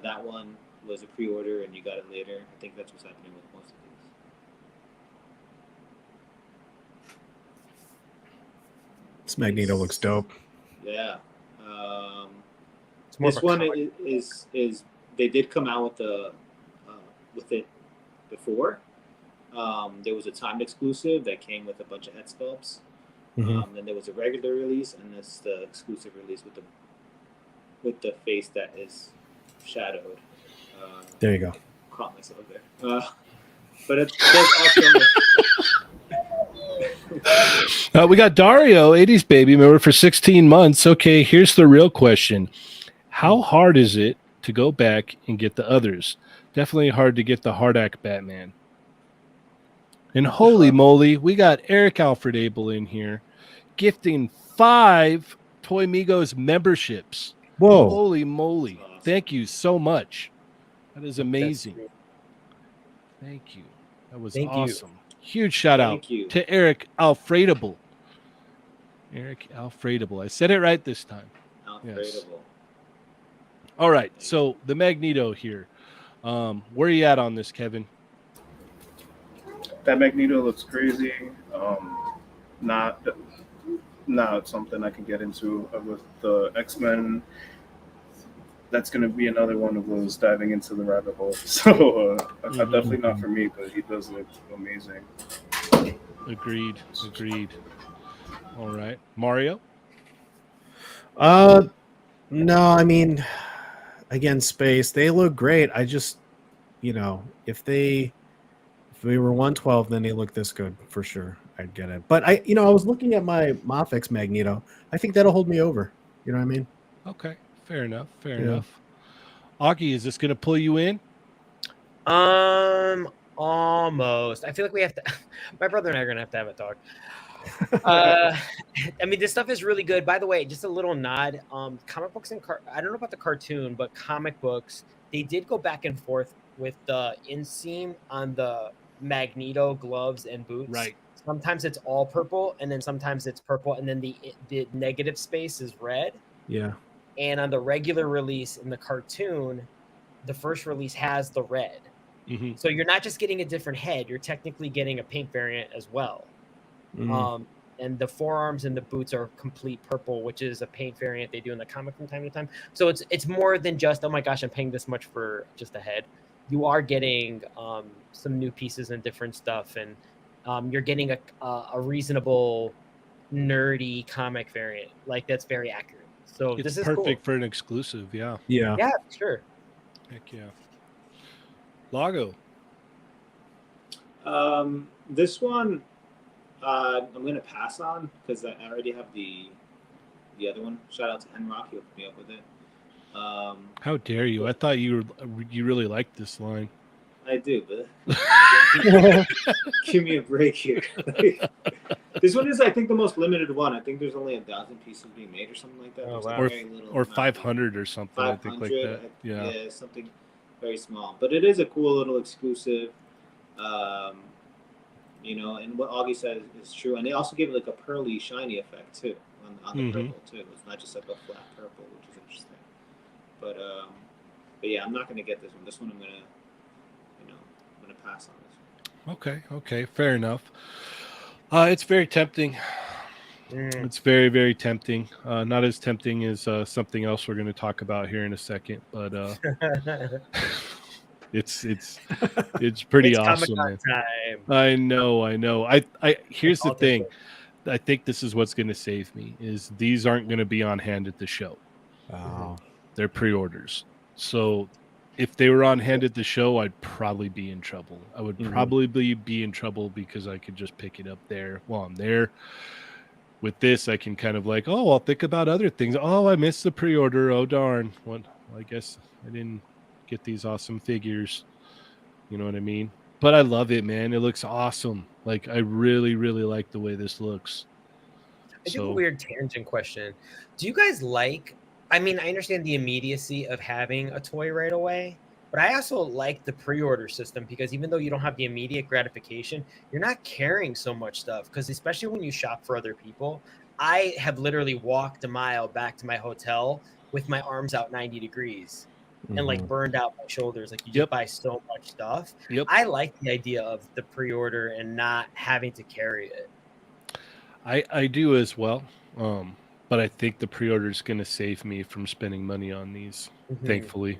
that one was a pre-order and you got it later. I think that's what's happening with most of these. This Magneto looks dope. Yeah. It's more This of a one comic. is they did come out with it before. There was a timed exclusive that came with a bunch of head sculpts. Mhm. Then there was a regular release, and this the exclusive release with the face that is shadowed. There you go. Caught myself there. But it does also. We got Dario, 80s baby, member for 16 months. Okay, here's the real question. How hard is it to go back and get the others? Definitely hard to get the Hardak Batman. And holy moly, we got Eric Alfred Abel in here gifting 5 Toy Migos memberships. Whoa. Holy moly. Awesome. Thank you so much. That is amazing. That's- Thank you. That was Thank you. awesome. Huge shout out Thank you. to Eric Alfredable. Eric Alfredable. I said it right this time. Outgradable. All right. So the Magneto here. Where are you at on this, Kevin? That Magneto looks crazy. Not something I can get into with the X-Men. That's going to be another one of those diving into the rabbit hole. So definitely not for me, but he does look amazing. Agreed. All right. Mario? No, I mean, again, space. They look great. I just, if we were 112, then they look this good for sure. I'd get it. But I was looking at my Mafex Magneto. I think that'll hold me over. You know what I mean? Okay. Fair enough. Augie, is this going to pull you in? Almost. I feel like we have to. My brother and I are gonna have a talk. I mean, this stuff is really good. By the way, just a little nod. Comic books and I don't know about the cartoon, but comic books, they did go back and forth with the inseam on the Magneto gloves and boots. Right. Sometimes it's all purple, and then sometimes it's purple, and then the negative space is red. Yeah. And on the regular release in the cartoon, the first release has the red. Mm-hmm. So you're not just getting a different head, you're technically getting a paint variant as well. Mm. And the forearms and the boots are complete purple, which is a paint variant they do in the comic from time to time. So it's more than just, oh my gosh, I'm paying this much for just a head. You are getting some new pieces and different stuff, and you're getting a reasonable nerdy comic variant like that's very accurate. So It's this is perfect cool. for an exclusive. Yeah. Yeah. Yeah, sure. Heck yeah. Lago. This one, I'm gonna pass on because I already have the other one. Shout out to Henrock, he hooked me up with it. How dare you? I thought you really liked this line. I do, but give me a break here. This one is, I think, the most limited one. I think there's only 1,000 pieces being made or something like that. Oh, There's wow. very little Or amount. 500 or something. I think like 500. that. Yeah. Something very small, but it is a cool little exclusive. And what Augie said is true, and they also give it like a pearly, shiny effect too on the purple too. It's not just like a flat purple, which is interesting. But yeah, I'm not gonna get this one. This one I'm gonna gonna pass on this. Okay, fair enough. It's very tempting. Mm. It's very, very tempting. Not as tempting as something else we're going to talk about here in a second, but it's pretty It's awesome, Comic-Con man. time. I know. I here's the All this thing. I think this is what's going to save me is these aren't going to be on hand at the show. Oh. They're pre-orders. So if they were on hand at the show, I'd probably be in trouble. I would Mhm. probably be in trouble because I could just pick it up there while I'm there. With this, I can kind of like, oh, I'll think about other things. Oh, I missed the pre-order. Oh, darn. Well, I guess I didn't get these awesome figures. You know what I mean? But I love it, man. It looks awesome. Like, I really, really like the way this looks. I do have a So, weird tangent question. Do you guys like? I mean, I understand the immediacy of having a toy right away, but I also like the pre-order system because even though you don't have the immediate gratification, you're not carrying so much stuff. Because especially when you shop for other people, I have literally walked a mile back to my hotel with my arms out 90 degrees and like Mhm. burned out my shoulders. Like you just Yep. buy so much stuff. yep. I like the idea of the pre-order and not having to carry it. I do as well. But I think the pre-order is going to save me from spending money on these, Mhm. thankfully.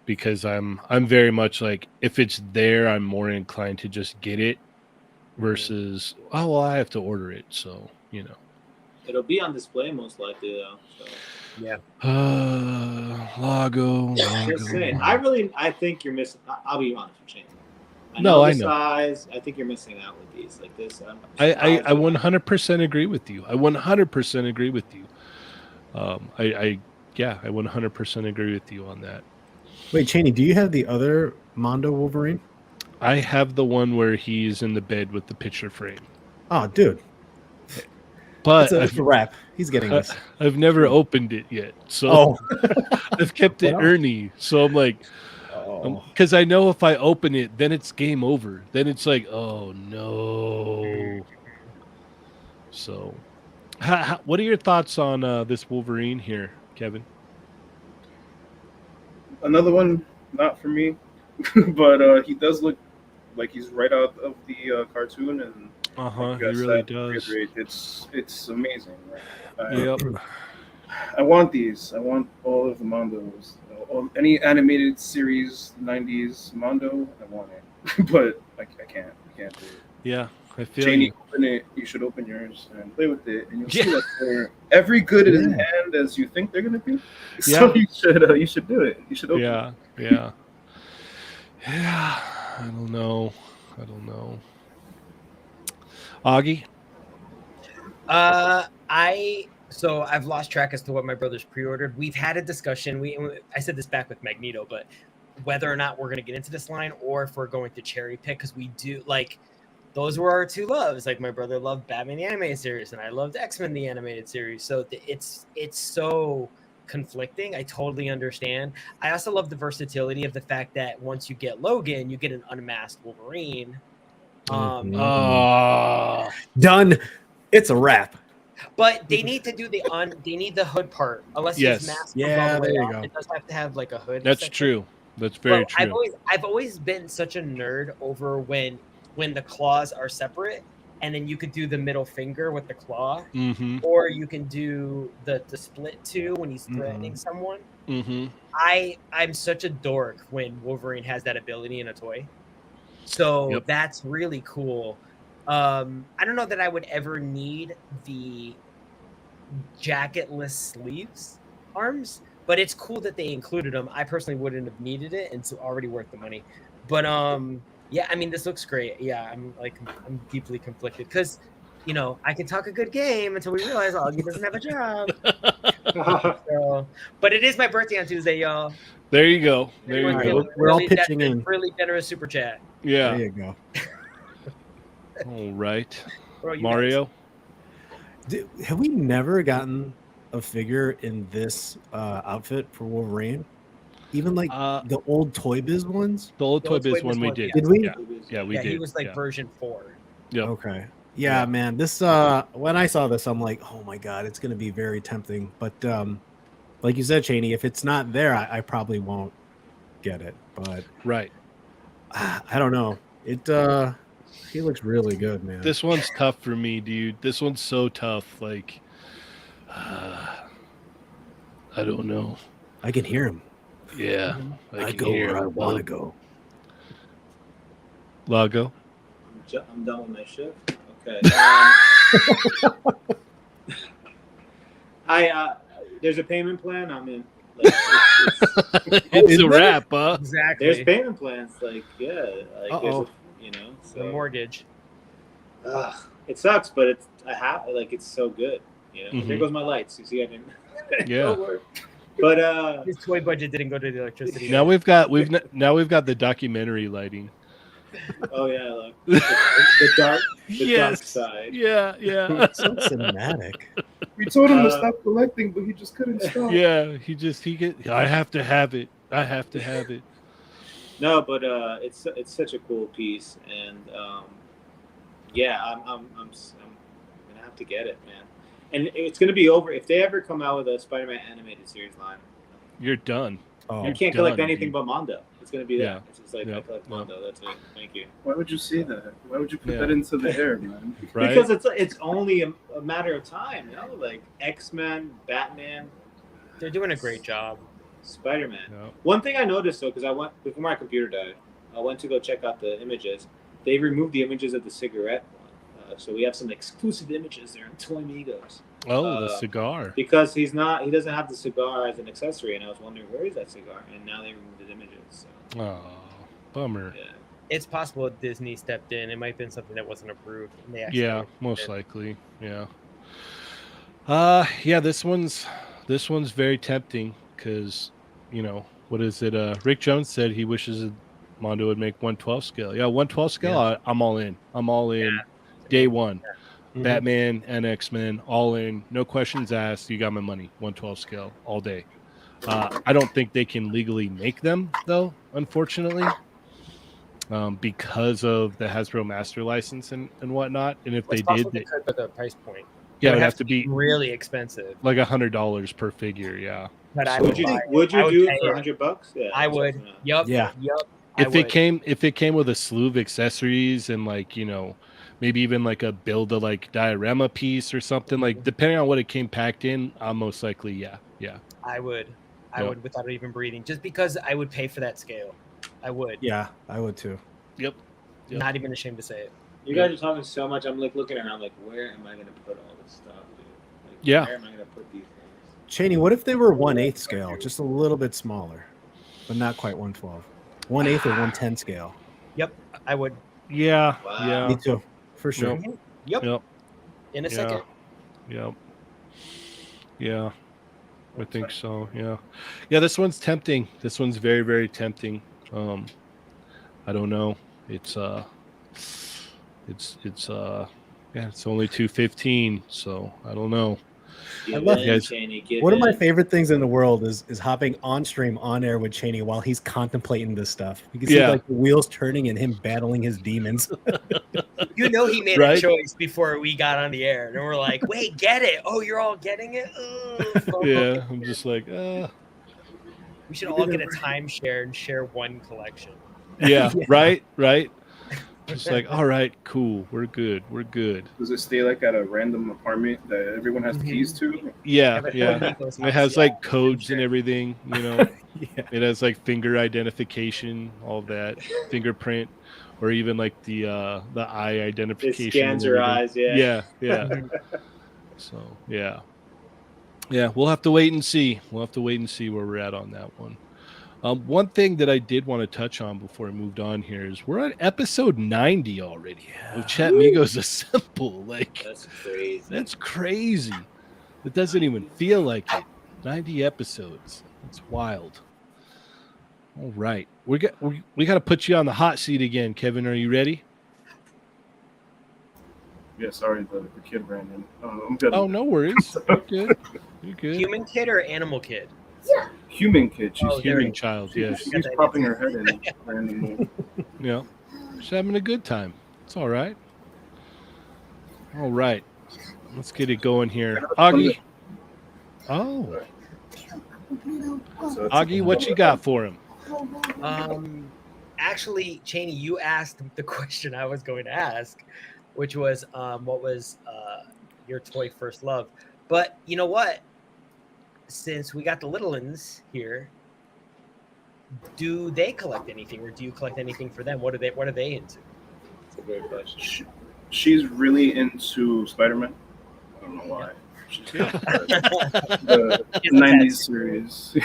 Because I'm very much like if it's there, I'm more inclined to just get it versus oh well I have to order it. So, you know. It'll be on display most likely though. So. Yeah. Lago. Just saying. I think you're missing. I'll be honest with you. I No, know I the know. size. I think you're missing out with these. Like this. I 100% agree with you. I 100% agree with you. I 100% agree with you on that. Wait, Cheney, do you have the other Mondo Wolverine? I have the one where he's in the bed with the picture frame. Oh, dude. But It's a wrap. He's getting this. I've never opened it yet. So Oh. I've kept it Well. Ernie. So I'm like, Oh. because I know if I open it, then it's game over. Then it's like, oh no. So, what are your thoughts on this Wolverine here, Kevin? Another one, not for me, but he does look like he's right out of the cartoon, and like He you guys really said, does. it's amazing. Right? Yep. I want these. I want all of the Mondos. Any animated series, 90s Mondo, I want it. But I can't. I can't do it. Yeah, I feel Janie, you. open it. You should open yours and play with it, and you'll see Yeah. that they're every good in Yeah. hand as you think they're gonna be. So you should do it. You should open it. Yeah. I don't know. Augie? So I've lost track as to what my brother's pre-ordered. We've had a discussion. I said this back with Magneto, but whether or not we're going to get into this line or if we're going to cherry pick, because we do like those were our two loves. Like my brother loved Batman the animated series, and I loved X-Men the animated series. So it's so conflicting. I totally understand. I also love the versatility of the fact that once you get Logan, you get an unmasked Wolverine. Done. It's a wrap. But they need to do they need the hood part. Unless Yes. his mask Yeah, comes all the way there you off, go. it does have to have like a hood. That's section. true. That's very But true. I've always been such a nerd over when the claws are separate, and then you could do the middle finger with the claw, Mm-hmm. or you can do the split two when he's threatening someone. Mm-hmm. I'm such a dork when Wolverine has that ability in a toy. So that's really cool. I don't know that I would ever need the jacketless sleeves arms, but it's cool that they included them. I personally wouldn't have needed it, and it's already worth the money. But yeah, I mean, this looks great. Yeah, I'm I'm deeply conflicted because I can talk a good game until we realize Augie doesn't have a job. So, but it is my birthday on Tuesday, y'all. There you go. There you Everyone go. give a We're all really pitching generous- in. Really generous super chat. Yeah. There you go. All right. Bro, you Mario? Have we never gotten a figure in this outfit for Wolverine? Even like the old Toy Biz ones? The old Toy Biz one we did. Did we? Yeah, we did. He was like version 4. Yep. Okay. Yeah, man. This when I saw this, I'm like, oh my god, it's gonna be very tempting. But like you said, Cheney, if it's not there, I probably won't get it. But Right. I don't know. He looks really good, man. This one's tough for me, dude. This one's so tough. Like, I don't know. I can hear him. Yeah, I can go hear where I him. want to go. Lago. I'm done with my shift. Okay. There's a payment plan. I'm in. Like, It's is a there? wrap, huh? Exactly. there's payment plans. Like, yeah, like Uh-oh. The mortgage. It sucks, but it's so good. You know, Mhm. there goes my lights. You see, I didn't. Yeah. Don't work. But His toy budget didn't go to the electricity. Now we've got the documentary lighting. oh yeah, like the dark side. Yeah, yeah. So cinematic. We told him to stop collecting, but he just couldn't stop. Yeah, I have to have it. I have to have it. No, but it's such a cool piece, and yeah, I'm gonna have to get it, man. And it's gonna be over if they ever come out with a Spider-Man animated series line. You're done. Oh, I can't collect done, anything dude. but Mondo. It's gonna be Yeah. that. It's just like I collect Mondo. That's it. Thank you. Why would you say that? Why would you put Yeah. that into the air, man? Right? Because it's only a matter of time, you know, like X-Men, Batman, They're doing a great job. Spider-Man. No. One thing I noticed though, because I went before my computer died, I went to go check out the images. They removed the images of the cigarette one, so we have some exclusive images there in Migos. Oh, the cigar. Because he doesn't have the cigar as an accessory, and I was wondering where is that cigar, and now they removed the images. So Oh, bummer. yeah. It's possible Disney stepped in. It might have been something that wasn't approved. And they actually Yeah, most did. likely. Yeah. Yeah, this one's very tempting because, what is it? Rick Jones said he wishes Mondo would make 112 scale. Yeah, 112 scale. Yeah. I'm all in. I'm all in. Day one. Mhm. Batman and X-Men, all in. No questions asked. You got my money. 112 scale all day. I don't think they can legally make them though, unfortunately, because of the Hasbro master license and whatnot. And if It's they possible did, they could, but the price point. yeah, it It would have to be really expensive. like $100 per figure. Yeah. But I So- would. Would you I would do pay it for it. $100? Yeah, I would. Yup. Yeah. Yup. If it came with a slew of accessories and maybe even like a build a like diorama piece or something, like depending on what it came packed in, I'm most likely yeah. I would. I Yep. would without even breathing, just because I would pay for that scale. I would. Yeah, I would too. Yep. Not even ashamed to say it. You guys are talking so much. I'm like looking around, like, where am I gonna put all this stuff, dude? Like, Yeah. Where am I gonna put these things? Cheney, what if they were 1/8 scale, just a little bit smaller, but not quite 112? 1/8 or 110 scale. Yep. I would. Yeah. Wow. Yeah. Me too, for sure. Yep. Yep. Yep. In a Yeah. second. Yep. Yeah. I think so. Yeah. Yeah, this one's tempting. This one's very, very tempting. I don't know. It's only 215, so I don't know. Give love in, guys. Cheney, give One of my in. favorite things in the world is hopping on stream on air with Cheney while he's contemplating this stuff. You can see Yeah. like the wheels turning and him battling his demons. You know he made Right? a choice before we got on the air, and we're like, "Wait, get it? Oh, you're all getting it? Ugh." Yeah, I'm just like, We should all get a timeshare and share one collection. yeah, Yeah. right. Just like, all right, cool, we're good. Does it stay like at a random apartment that everyone has keys to? Yeah, but yeah. Migos It has house, like yeah. codes and everything, Yeah. It has like finger identification, all that, fingerprint, or even like the eye It identification. scans and your everything. eyes. Yeah. Yeah. So yeah, we'll have to wait and see. We'll have to wait and see where we're at on that one. One thing that I did want to touch on before I moved on here is we're on episode 90 already of Chatmigos Assemble. Like That's crazy. that's crazy. It doesn't even feel like it. 90 episodes. It's wild. All right, we got to put you on the hot seat again, Kevin. Are you ready? Yeah, sorry, the kid ran in. I'm good. Oh, no worries. You're good. You're good. Human kid or animal kid? Human kid. She's Oh, there Human child. Yes. She's popping her head in randomly. Yeah. She's having a good time. It's all right. All right. Let's get it going here. Augie. Oh, So it's- Augie, what you got for him? actually, Cheney, you asked the question I was going to ask, which was, what was your toy first love? But you know what? Since we got the little ones here, do they collect anything, or do you collect anything for them? What are they into? It's a great question. She's really into Spider-Man. I don't know why. She's Yeah. the She's a 90s series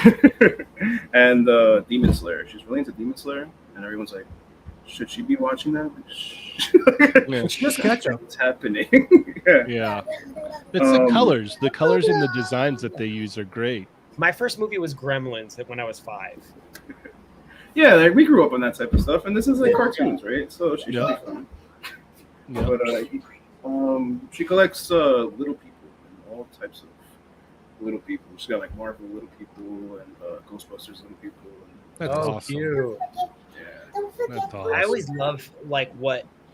and Demon Slayer. She's really into Demon Slayer, and everyone's like, should she be watching that? Yeah. It's just catch up. What's happening? Yeah. Yeah. It's the colors. The colors and the designs that they use are great. My first movie was Gremlins when I was 5. Yeah, like we grew up on that type of stuff, and this is like cartoons, right? So she should Yeah. be fun. Yeah. But she collects little people and all types of little people. She's got like Marvel little people and Ghostbusters little people. And, That's awesome. Cute. yeah. That's awesome. I always love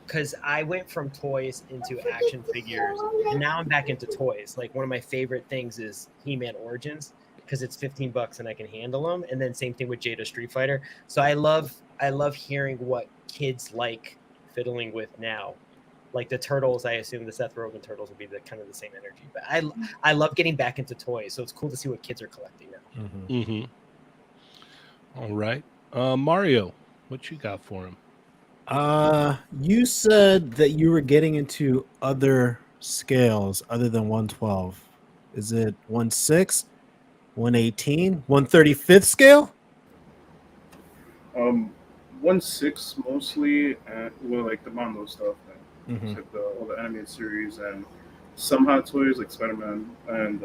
because I went from toys into action figures, and now I'm back into toys. Like one of my favorite things is He-Man Origins, because it's $15 and I can handle them. And then same thing with Jada Street Fighter. So I love hearing what kids like fiddling with now. Like the Turtles, I assume the Seth Rogen Turtles would be the kind of the same energy. But I love getting back into toys, so it's cool to see what kids are collecting now. Mm-hmm. All right, Mario, what you got for him? You said that you were getting into other scales other than 112. Is it 1/6, 1/18, 1/35 scale? 1/6 mostly, well, like the Mondo stuff, Mhm. like all the animated series, and some Hot Toys like Spider-Man, and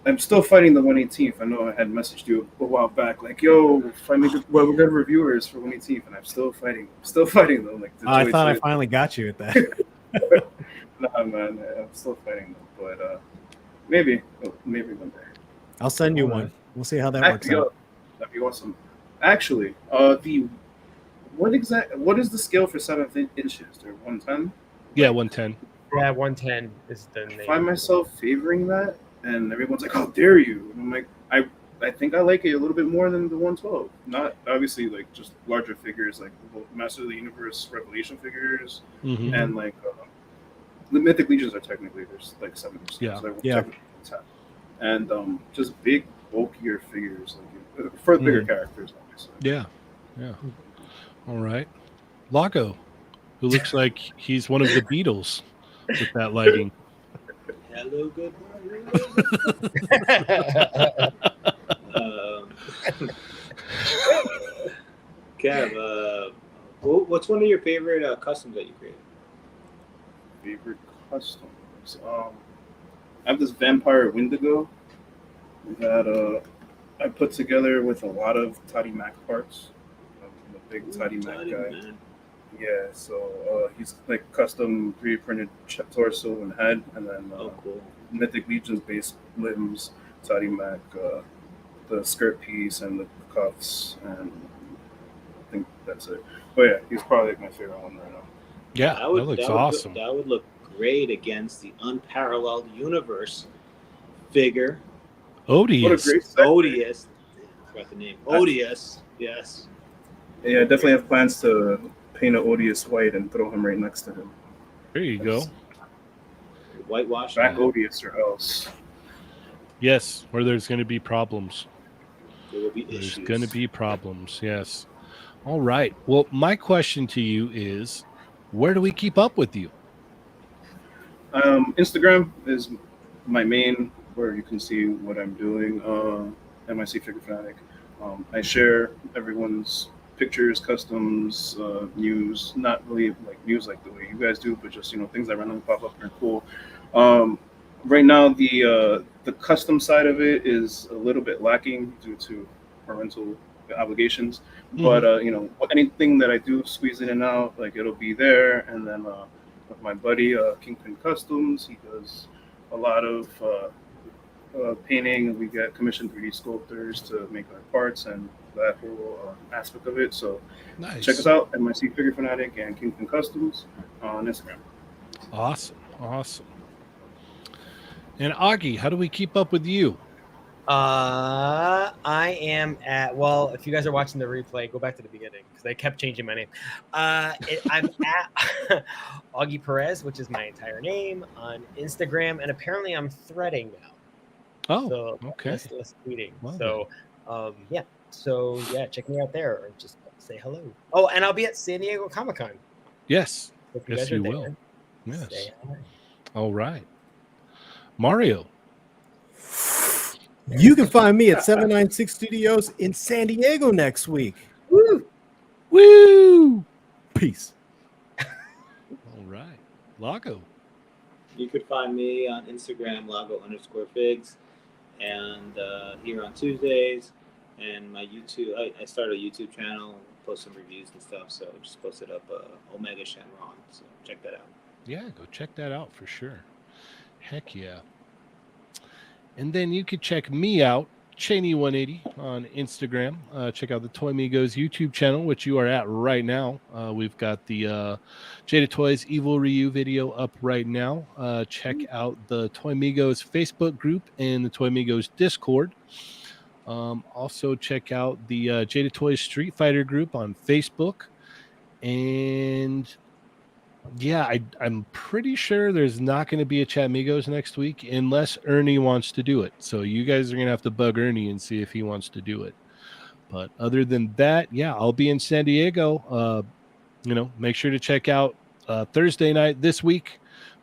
I'm still fighting the 1/18th. I know I had messaged you a while back, like, "Yo, find me we're good reviewers for 1/18th," and I'm still fighting them. Like, I thought I finally got you at that. Nah, man, I'm still fighting them, but maybe one day. I'll send you one. We'll see how that works out. That'd be awesome. Actually, what is the scale for 7 inches? They're 110. Yeah, 110. Yeah, 110 is the name. I find myself favoring that, and everyone's like, "How dare you?" And I'm like, I think I like it a little bit more than the 112. Not obviously like just larger figures, like Master of the Universe Revelation figures, Mm-hmm. and like the Mythic Legions are technically there's like 7 inches. Yeah. So Yeah. and just big bulkier figures like for bigger characters, obviously. Yeah. All right, Lago, who looks like he's one of the Beatles with that lighting. Hello, good morning. Kev, what's one of your favorite customs that you created? Favorite customs. I have this vampire Wendigo that I put together with a lot of Toddy Mac parts. I'm a big Toddy Mac guy. Man. Yeah, so he's like custom 3D printed torso and head, and then Oh, cool. Mythic Legions based limbs, Toddy Mac, the skirt piece and the cuffs, and I think that's it. But yeah, he's probably like my favorite one right now. Yeah, that looks awesome. That would look great against the Unparalleled Universe figure. Odious. What a great set. Odious. I forgot the name. Odious. Yes. Yeah, I definitely have plans to paint an Odious white and throw him right next to him. There you go. Whitewash. Back Odious or else. Yes, where there's going to be problems. There will be There's issues. going to be problems. Yes. All right. Well, my question to you is, where do we keep up with you? Instagram is my main where you can see what I'm doing. MIC Figure Fanatic. I share everyone's pictures, customs, news. Not really like news like the way you guys do, but just things that randomly pop up and are cool. Right now, the custom side of it is a little bit lacking due to parental obligations. But anything that I do squeeze in and out, like it'll be there. And then with my buddy Kingpin Customs, he does a lot of painting. We get commissioned 3D sculptors to make our parts and that whole aspect of it. So Nice. check us out at MIC Figure Fanatic and Kingpin Customs on Instagram. Awesome. And Augie, how do we keep up with you? I am at, well, if you guys are watching the replay, go back to the beginning because they kept changing my name. I'm at Augie Perez, which is my entire name, on Instagram, and apparently I'm threading now. Oh, So okay. less tweeting. Well So yeah. So yeah, check me out there or just say hello. Oh, and I'll be at San Diego Comic-Con. Yes. If you Yes, guys are you there, will. Yes. say hi. All right. Mario. You can find me at 796 Studios in San Diego next week. Woo! Woo! Peace. All right. Lago. You could find me on Instagram, Lago_figs, and here on Tuesdays, and my YouTube. I started a YouTube channel, post some reviews and stuff. So just posted up Omega Shenron. So check that out. Yeah, go check that out for sure. Heck yeah. And then you could check me out, Cheney180 on Instagram. Check out the Toymigos YouTube channel, which you are at right now. We've got the Jada Toys Evil Ryu video up right now. Check out the Toymigos Facebook group and the Toymigos Discord. Also check out the Jada Toys Street Fighter group on Facebook. And yeah, I'm pretty sure there's not going to be a Chatmigos next week unless Ernie wants to do it. So you guys are going to have to bug Ernie and see if he wants to do it. But other than that, yeah, I'll be in San Diego. Make sure to check out Thursday night this week.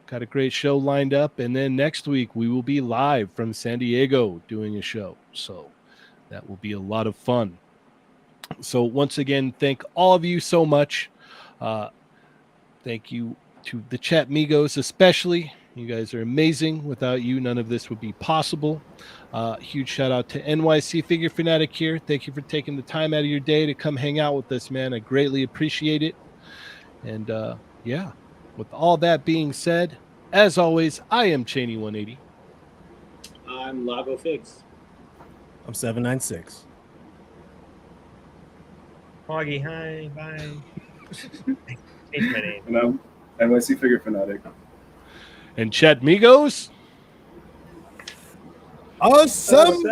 Got a great show lined up. And then next week, we will be live from San Diego doing a show. So that will be a lot of fun. So once again, thank all of you so much. Thank you to the Chatmigos especially. You guys are amazing. Without you, none of this would be possible. Huge shout out to NYC Figure Fanatic here. Thank you for taking the time out of your day to come hang out with us, man. I greatly appreciate it. And yeah, with all that being said, as always, I am Cheney180. I'm Lago Figs. I'm 796. Augie, hi, bye. Change my name. And I'm NYC Figure Fanatic. And Chatmigos. Assemble!